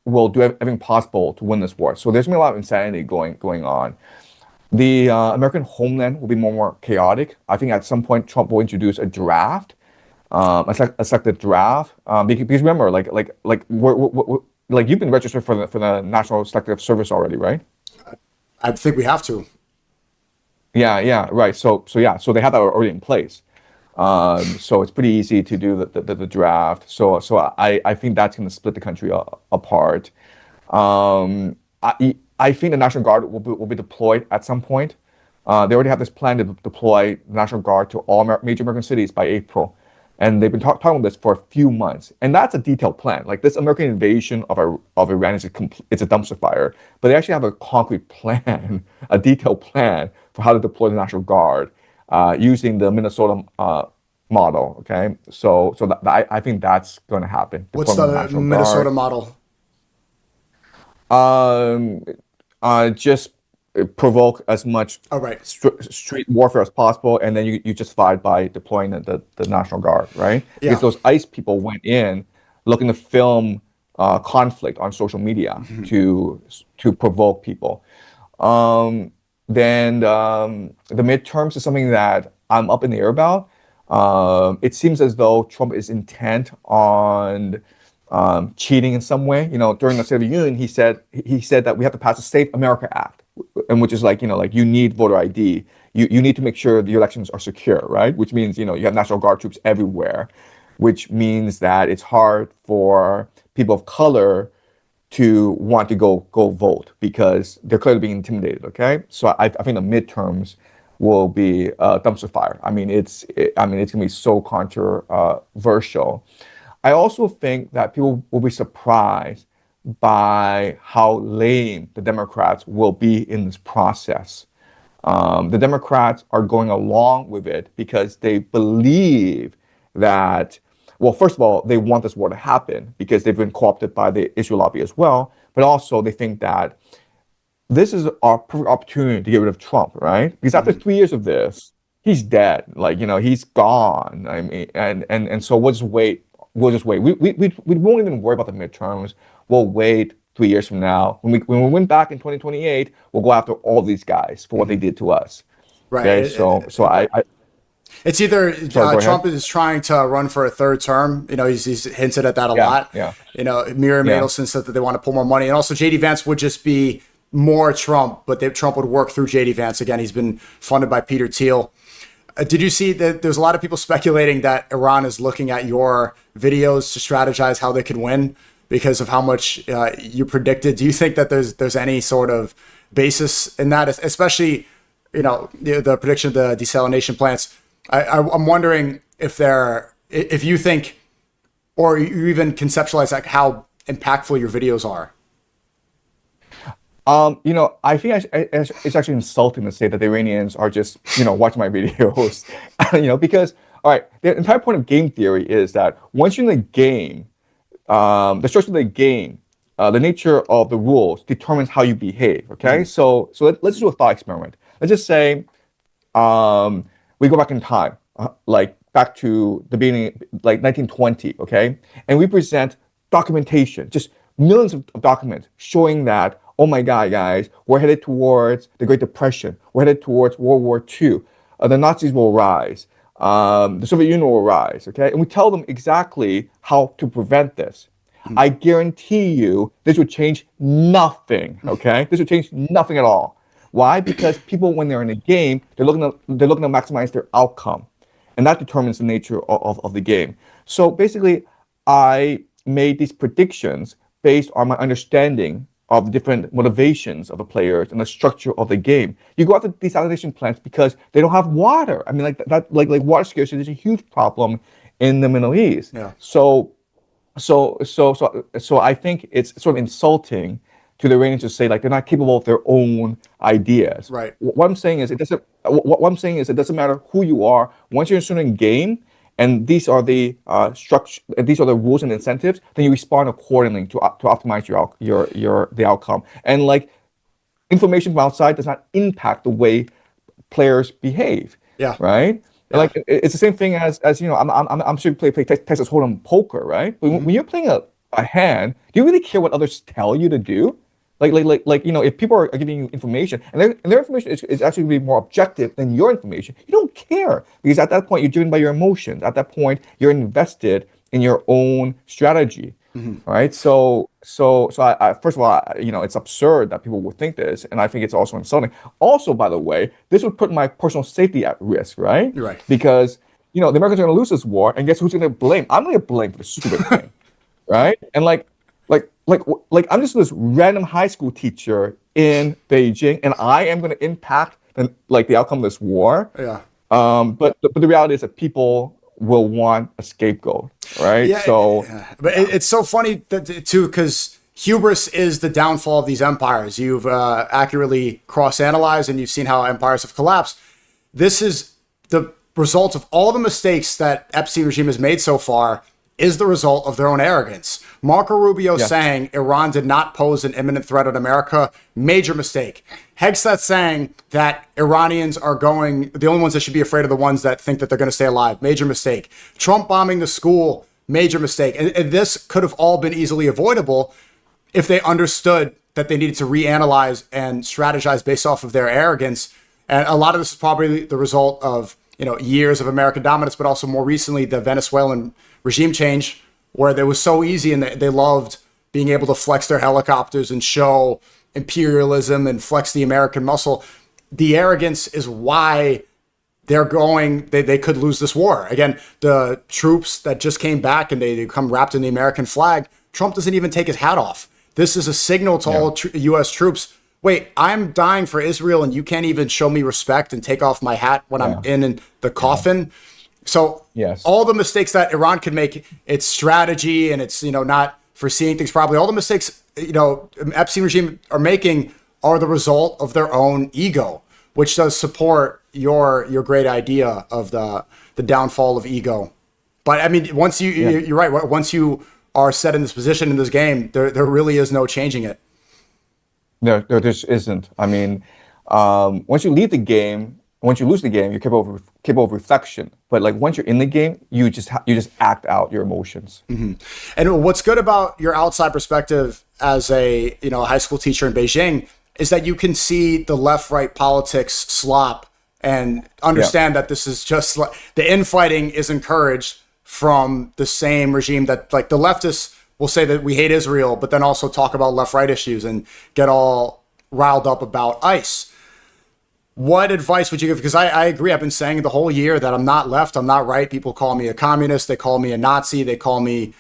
will do everything possible to win this war. So there's been a lot of insanity going on. The American homeland will be more and more chaotic. I think at some point Trump will introduce a draft, a selective draft. Because remember, like you've been registered for the National Selective Service already, right? I think we have to. Yeah, right. So they have that already in place. So it's pretty easy to do the draft. So I think that's going to split the country apart. I think the National Guard will be deployed at some point. They already have this plan to deploy the National Guard to all major American cities by April. And they've been talking about this for a few months. And that's a detailed plan. Like this American invasion of Iran it's a dumpster fire. But they actually have a concrete plan, a detailed plan for how to deploy the National Guard using the Minnesota model. Okay, so I think that's going to happen. What's the Minnesota model? Just provoke as much Oh, right. street warfare as possible, and then you justify it by deploying the National Guard, right? Yeah. Because those ICE people went in looking to film conflict on social media to provoke people. Then the midterms is something that I'm up in the air about. It seems as though Trump is intent on cheating in some way. During the State of the Union, he said that we have to pass the Safe America Act, and which is like you need voter ID. You need to make sure the elections are secure, right? Which means you have National Guard troops everywhere, which means that it's hard for people of color to want to go vote because they're clearly being intimidated. Okay, so I think the midterms will be a dumpster fire. I mean, it's going to be so controversial. I also think that people will be surprised by how lame the Democrats will be in this process. The Democrats are going along with it because they believe that, well, first of all, they want this war to happen because they've been co-opted by the Israel lobby as well. But also they think that this is our perfect opportunity to get rid of Trump, right? Because after 3 years of this, he's dead. Like, he's gone. I mean, and so we'll just wait. We'll just wait. We won't even worry about the midterms. We'll wait 3 years from now. When we win back in 2028, we'll go after all these guys for what they did to us. Right. Okay. So I it's either Trump ahead. is trying to run for a third term. He's hinted at that a Yeah, lot. yeah. Miriam Yeah. Adelson said that they want to pull more money, and also JD Vance would just be more Trump, but Trump would work through JD Vance again. He's been funded by Peter Thiel. Did you see that there's a lot of people speculating that Iran is looking at your videos to strategize how they could win because of how much you predicted? Do you think that there's any sort of basis in that, especially the prediction of the desalination plants? I'm wondering if you think, or you even conceptualize like how impactful your videos are. I think it's actually insulting to say that the Iranians are just, watching my videos, because, all right, the entire point of game theory is that once you're in the game, the structure of the game, the nature of the rules determines how you behave. Okay, so let's do a thought experiment. Let's just say we go back in time, like back to the beginning, like 1920. Okay, and we present documentation, just millions of documents showing that, oh my God, guys, we're headed towards the Great Depression. We're headed towards World War II. The Nazis will rise. The Soviet Union will rise. Okay, and we tell them exactly how to prevent this. I guarantee you, this would change nothing. Okay, this would change nothing at all. Why? Because people, when they're in a game, they're looking to maximize their outcome, and that determines the nature of the game. So basically, I made these predictions based on my understanding of the different motivations of the players and the structure of the game. You go after desalination plants because they don't have water. I mean, like water scarcity is a huge problem in the Middle East. Yeah. So I think it's sort of insulting to the Iranians to say like they're not capable of their own ideas. Right. What I'm saying is it doesn't. What I'm saying is it doesn't matter who you are. Once you're in a certain game, and these are the structure, these are the rules and incentives, then you respond accordingly to optimize your the outcome. And like information from outside does not impact the way players behave, Yeah. right? Yeah. Like it's the same thing as you know. I'm sure you play Texas Hold'em poker, right? When you're playing a hand, do you really care what others tell you to do? Like you know, if people are giving you information and their information is actually going to be more objective than your information, you don't care because at that point you're driven by your emotions. At that point, you're invested in your own strategy, right? So first of all, you know, it's absurd that people would think this, and I think it's also insulting. Also, by the way, this would put my personal safety at risk, right? You're right. Because you know the Americans are going to lose this war, and guess who's going to blame? I'm going to blame for the stupid thing, right? And like I'm just this random high school teacher in Beijing, and I am going to impact the outcome of this war. Yeah. But the reality is that people will want a scapegoat, right? Yeah, So but it's so funny that, too, because hubris is the downfall of these empires. You've accurately cross-analyzed, and you've seen how empires have collapsed. This is the result of all the mistakes that Epstein regime has made so far. Is the result of their own arrogance. Marco Rubio saying Iran did not pose an imminent threat on America, major mistake. Hegseth saying that Iranians are the only ones that should be afraid are the ones that think that they're going to stay alive, major mistake. Trump bombing the school, major mistake. And this could have all been easily avoidable if they understood that they needed to reanalyze and strategize based off of their arrogance. And a lot of this is probably the result of, you know, years of American dominance, but also more recently the Venezuelan regime change, where it was so easy and they loved being able to flex their helicopters and show imperialism and flex the American muscle. The arrogance is why they could lose this war. Again, the troops that just came back and they come wrapped in the American flag, Trump doesn't even take his hat off. This is a signal to all U.S. troops. Wait, I'm dying for Israel and you can't even show me respect and take off my hat when I'm in the coffin. So all the mistakes that Iran could make, its strategy and its, you know, not foreseeing things properly, all the mistakes, you know, Epstein regime are making are the result of their own ego, which does support your great idea of the downfall of ego. But I mean, once you're right. Once you are set in this position in this game, there really is no changing it. there just isn't. I mean, once you leave the game, once you lose the game, you're capable of reflection. But like once you're in the game, you just act out your emotions. And what's good about your outside perspective as a high school teacher in Beijing is that you can see the left-right politics slop and understand that this is just like the infighting is encouraged from the same regime that like the leftists will say that we hate Israel, but then also talk about left-right issues and get all riled up about ICE. What advice would you give? Because I agree. I've been saying the whole year that I'm not left, I'm not right. People call me a communist. They call me a Nazi. They call me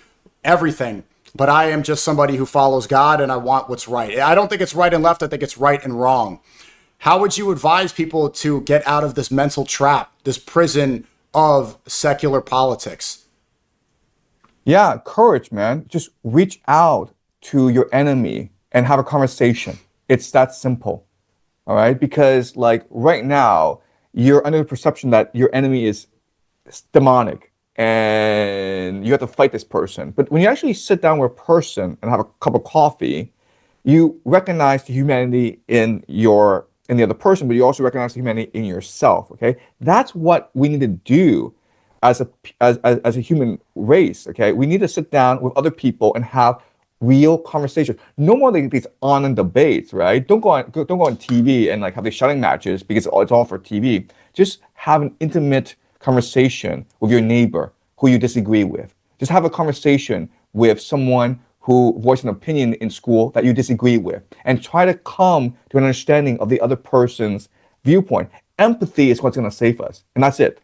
everything. But I am just somebody who follows God and I want what's right. I don't think it's right and left. I think it's right and wrong. How would you advise people to get out of this mental trap, this prison of secular politics? Yeah, courage, man. Just reach out to your enemy and have a conversation. It's that simple. All right, because like right now, you're under the perception that your enemy is demonic and you have to fight this person. But when you actually sit down with a person and have a cup of coffee, you recognize the humanity in the other person, but you also recognize the humanity in yourself. Okay, that's what we need to do as a human race. Okay, we need to sit down with other people and have real conversation. No more like these online debates, right? Don't go on TV and like have these shouting matches because it's all for TV. Just have an intimate conversation with your neighbor who you disagree with. Just have a conversation with someone who voiced an opinion in school that you disagree with, and try to come to an understanding of the other person's viewpoint. Empathy is what's going to save us, and that's it.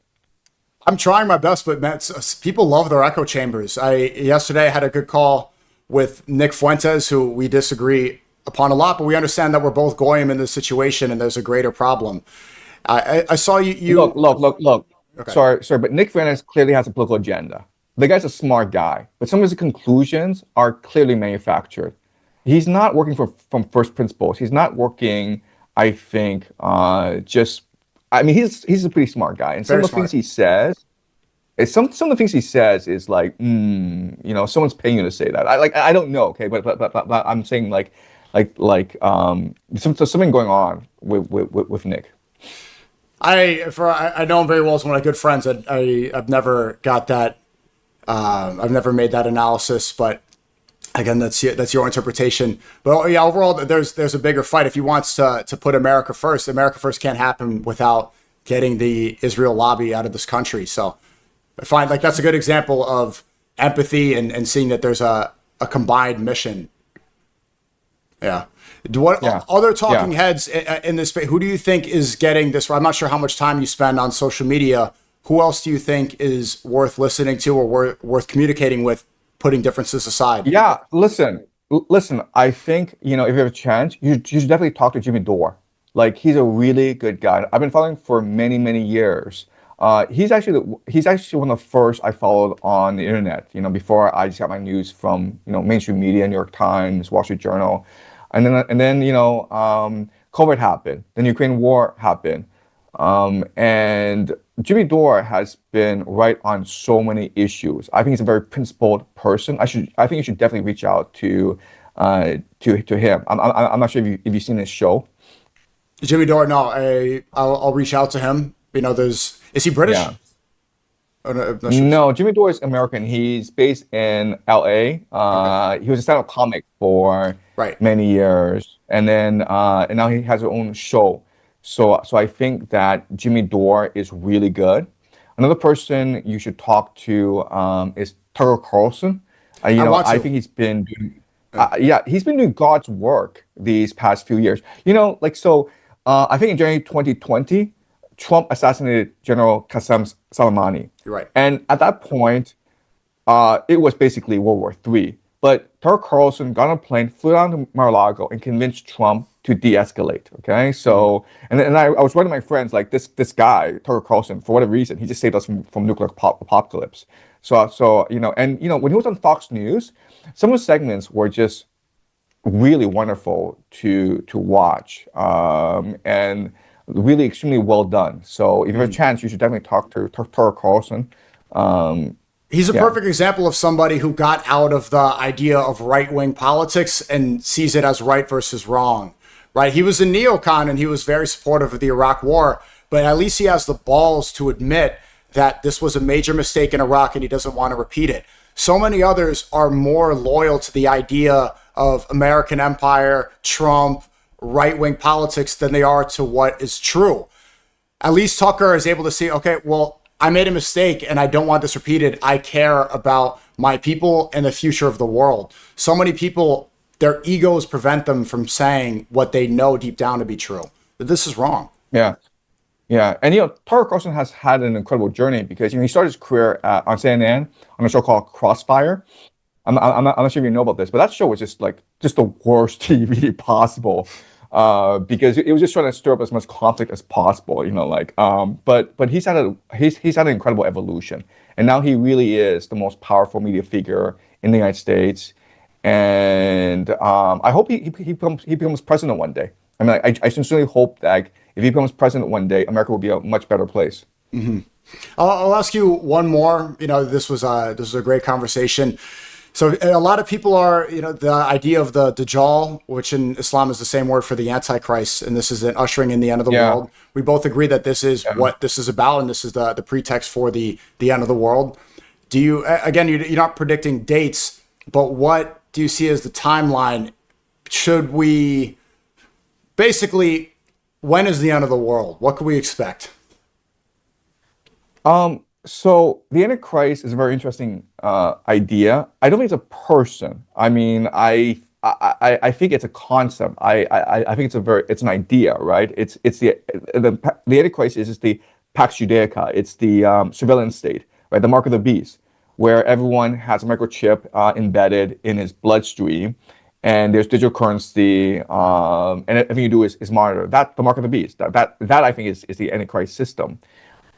I'm trying my best, but man, people love their echo chambers. Yesterday I had a good call with Nick Fuentes, who we disagree upon a lot, but we understand that we're both goyim in this situation and there's a greater problem. I saw you. Look. Okay. Sorry, but Nick Fuentes clearly has a political agenda. The guy's a smart guy, but some of his conclusions are clearly manufactured. he's not working from first principles. He's not working, I think, just. I mean, he's a pretty smart guy, and some Very of the things smart. he says, some of the things he says is like, someone's paying you to say that. I don't know, okay, but I'm saying something going on with Nick. I know him very well as one of my good friends. I've never got that. I've never made that analysis, but again, that's your interpretation. But yeah, overall, there's a bigger fight. If he wants to put America first can't happen without getting the Israel lobby out of this country. So I find like that's a good example of empathy and seeing that there's a combined mission. Yeah. What Yeah, other talking yeah. heads in this space? Who do you think is getting this? I'm not sure how much time you spend on social media. Who else do you think is worth listening to or worth communicating with, putting differences aside? Yeah, listen. I think if you have a chance, you should definitely talk to Jimmy Dore. Like he's a really good guy. I've been following for many many years. He's actually one of the first I followed on the internet. Before I just got my news from mainstream media, New York Times, Wall Street Journal, and then COVID happened, then Ukraine war happened, and Jimmy Dore has been right on so many issues. I think he's a very principled person. I think you should definitely reach out to him. I'm not sure if you've seen his show. Jimmy Dore, no, I'll reach out to him. Is he British? Yeah. Oh, no, I'm not sure. No, Jimmy Dore is American. He's based in LA. Okay, He was a stand-up comic for right. many years, and now he has his own show. So I think that Jimmy Dore is really good. Another person you should talk to is Tucker Carlson. I want I to. think yeah, he's been doing God's work these past few years. I think in January 2020, Trump assassinated General Qasem Soleimani. You're right. And at that point, it was basically World War III. But Tucker Carlson got on a plane, flew down to Mar-a-Lago, and convinced Trump to de-escalate. Okay, so and I was writing to my friends like this guy Tucker Carlson, for whatever reason, he just saved us from nuclear apocalypse. When he was on Fox News, some of the segments were just really wonderful to watch, and really extremely well done. So if you have a chance, you should definitely talk to Tucker Carlson. Um, He's a yeah, perfect example of somebody who got out of the idea of right wing politics and sees it as right versus wrong. Right? He was a neocon and he was very supportive of the Iraq War, but at least he has the balls to admit that this was a major mistake in Iraq and he doesn't want to repeat it. So many others are more loyal to the idea of American empire, Trump, right wing politics than they are to what is true. At least Tucker is able to see, okay, well, I made a mistake and I don't want this repeated. I care about my people and the future of the world. So many people, their egos prevent them from saying what they know deep down to be true. That this is wrong. yeah. Yeah, and Tucker Carlson has had an incredible journey because he started his career on CNN on a show called Crossfire. I'm not sure if you know about this, but that show was just the worst TV possible, because it was just trying to stir up as much conflict as possible. But he's had an incredible evolution, and now he really is the most powerful media figure in the United States, and I hope he becomes president one day. I mean, I sincerely hope that if he becomes president one day, America will be a much better place. I'll ask you one more. This was a great conversation. So a lot of people are, the idea of the Dajjal, which in Islam is the same word for the Antichrist, and this is an ushering in the end of the Yeah, world. We both agree that this is yeah. what this is about, and this is the pretext for the end of the world. Do you, again, you're not predicting dates, but what do you see as the timeline? Should we basically, when is the end of the world? What can we expect? So the Antichrist is a very interesting idea. I don't think it's a person. I mean, I think it's a concept. I think it's an idea, right? It's the Antichrist is just the Pax Judaica. It's the surveillance state, right? The mark of the beast, where everyone has a microchip embedded in his bloodstream, and there's digital currency, and everything you do is monitor. That the mark of the beast. That I think is the Antichrist system.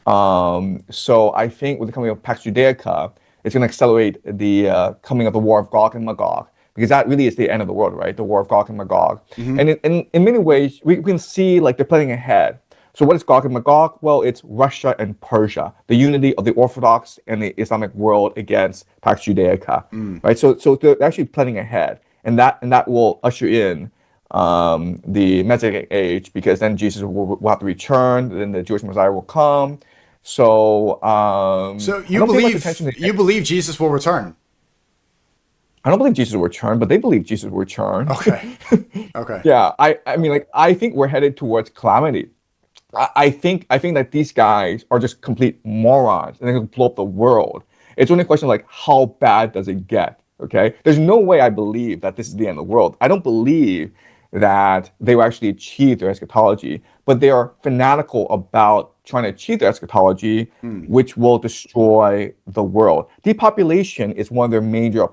So I think with the coming of Pax Judaica, it's going to accelerate the coming of the war of Gog and Magog. because that really is the end of the world, right? The war of Gog and Magog. And in many ways, we can see like they're planning ahead. So what is Gog and Magog? Well, it's Russia and Persia, the unity of the Orthodox and the Islamic world against Pax Judaica, right? So they're actually planning ahead, and that will usher in the Messianic age, because then Jesus will have to return, then the Jewish Messiah will come. So So I don't pay much attention to. you believe Jesus will return? I don't believe Jesus will return, but they believe Jesus will return. Okay. Okay. Yeah, I mean, like, I think we're headed towards calamity. I think that these guys are just complete morons and they're gonna blow up the world. It's only a question of like how bad does it get? Okay. There's no way I believe that this is the end of the world. I don't believe that they will actually achieve their eschatology, but they are fanatical about trying to achieve their eschatology, which will destroy the world. Depopulation is one of their major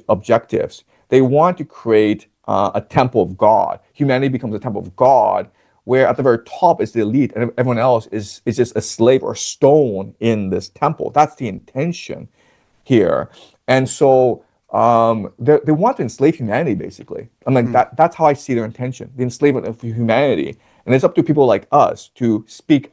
objectives. They want to create a temple of God. Humanity becomes a temple of God, where at the very top is the elite and everyone else is just a slave or stone in this temple. That's the intention here. And so they want to enslave humanity, basically. I'm like, that's how I see their intention, the enslavement of humanity. And it's up to people like us to speak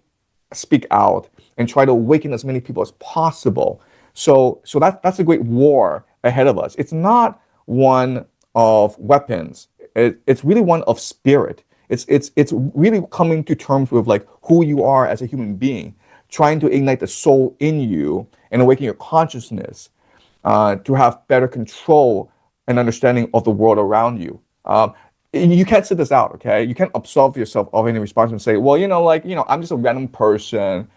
out and try to awaken as many people as possible. So that's a great war ahead of us. It's not one of weapons. It's really one of spirit. It's really coming to terms with like who you are as a human being, trying to ignite the soul in you and awaken your consciousness to have better control and understanding of the world around you. You can't sit this out, okay? You can't absolve yourself of any responsibility and say, well, I'm just a random person,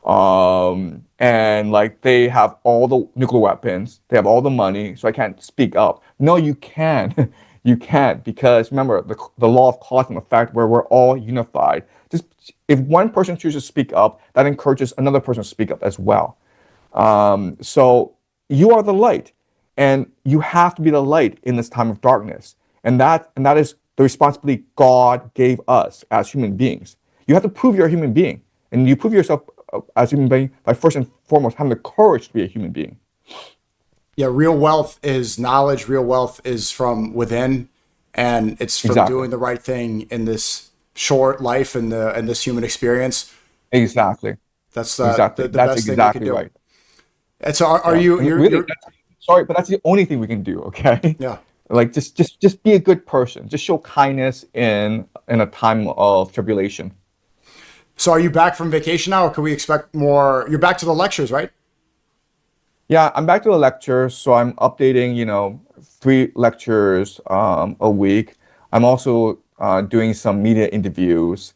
and like they have all the nuclear weapons, they have all the money, so I can't speak up. No, you can. You can't, because remember the law of cause and effect, where we're all unified. Just if one person chooses to speak up, that encourages another person to speak up as well. So you are the light, and you have to be the light in this time of darkness, and that is the responsibility God gave us as human beings. You have to prove you're a human being, and you prove yourself as a human being by first and foremost having the courage to be a human being. Yeah, real wealth is knowledge. Real wealth is from within, and it's from doing the right thing in this short life and this human experience. Exactly. That's exactly. the That's best exactly thing you can do. right. And so, are Yeah. you? And really, sorry, but that's the only thing we can do. Okay. Yeah. Like just be a good person. Just show kindness in a time of tribulation. So, are you back from vacation now, or can we expect more? You're back to the lectures, right? Yeah, I'm back to the lectures, so I'm updating, 3 lectures a week. I'm also doing some media interviews,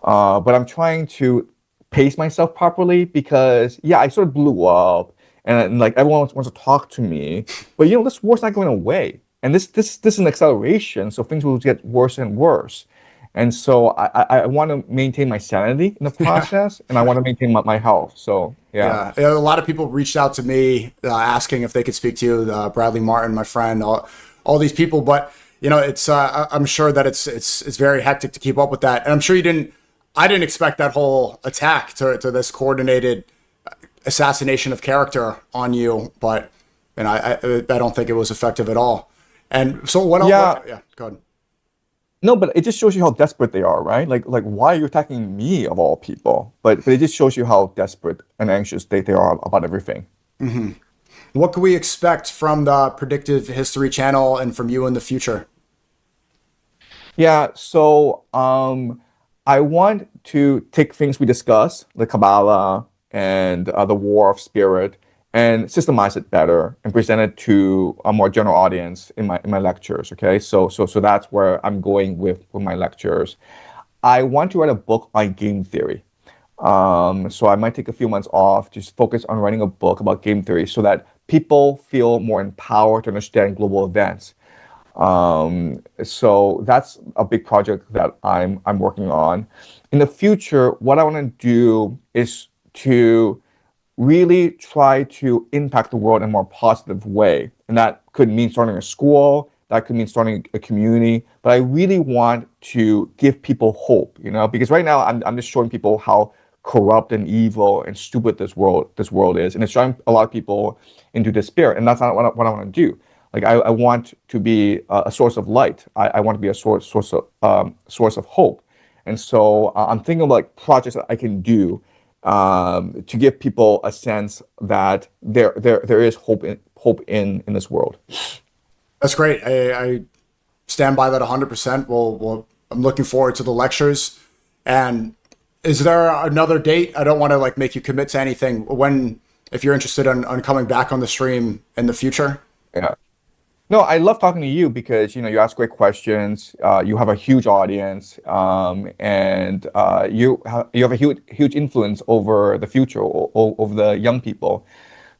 but I'm trying to pace myself properly because, yeah, I sort of blew up, and like everyone wants to talk to me, but this war's not going away, and this is an acceleration, so things will get worse and worse. And so I want to maintain my sanity in the process, and I want to maintain my health. So yeah. Yeah, a lot of people reached out to me asking if they could speak to you. Bradley Martin, my friend, all these people. But it's I'm sure that it's very hectic to keep up with that. And I'm sure you didn't. I didn't expect that whole attack to this coordinated assassination of character on you. But I don't think it was effective at all. And so what else? Yeah, go ahead. No, but it just shows you how desperate they are, right? Like why are you attacking me of all people? But it just shows you how desperate and anxious they are about everything. Mm-hmm. What can we expect from the Predictive History channel and from you in the future? Yeah, so I want to take things we discuss, the Kabbalah and the War of Spirit, and systemize it better and present it to a more general audience in my lectures. Okay, so that's where I'm going with my lectures. I want to write a book on game theory. So I might take a few months off to focus on writing a book about game theory so that people feel more empowered to understand global events. So that's a big project that I'm working on. In the future, what I want to do is to really try to impact the world in a more positive way. And that could mean starting a school, that could mean starting a community, but I really want to give people hope, because right now I'm just showing people how corrupt and evil and stupid this world is, and it's driving a lot of people into despair, and that's not what I want to do. Like I want to be a source of light. I want to be a source of hope. And so I'm thinking of like projects that I can do to give people a sense that there is hope in this world. That's great. I stand by that 100%. I'm looking forward to the lectures. And is there another date? I don't want to like make you commit to anything. When, if you're interested on coming back on the stream in the future. Yeah. No, I love talking to you because you ask great questions. You have a huge audience, and you have a huge influence over the future, over the young people.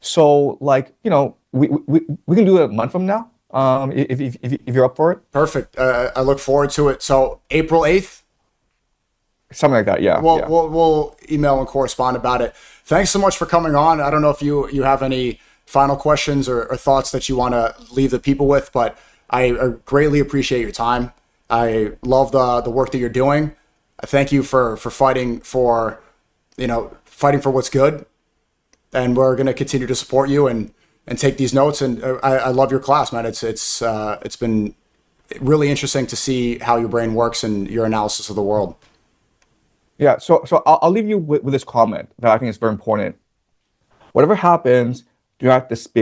So, like we can do it a month from now, if you're up for it, Perfect. I look forward to it. So April 8th, something like that. Yeah, yeah. we'll email and correspond about it. Thanks so much for coming on. I don't know if you have any final questions or thoughts that you want to leave the people with, but I greatly appreciate your time. I love the work that you're doing. I thank you for fighting for what's good, and we're going to continue to support you and take these notes. And I love your class, man. It's been really interesting to see how your brain works and your analysis of the world. Yeah. So I'll leave you with this comment that I think is very important. Whatever happens, do not despair.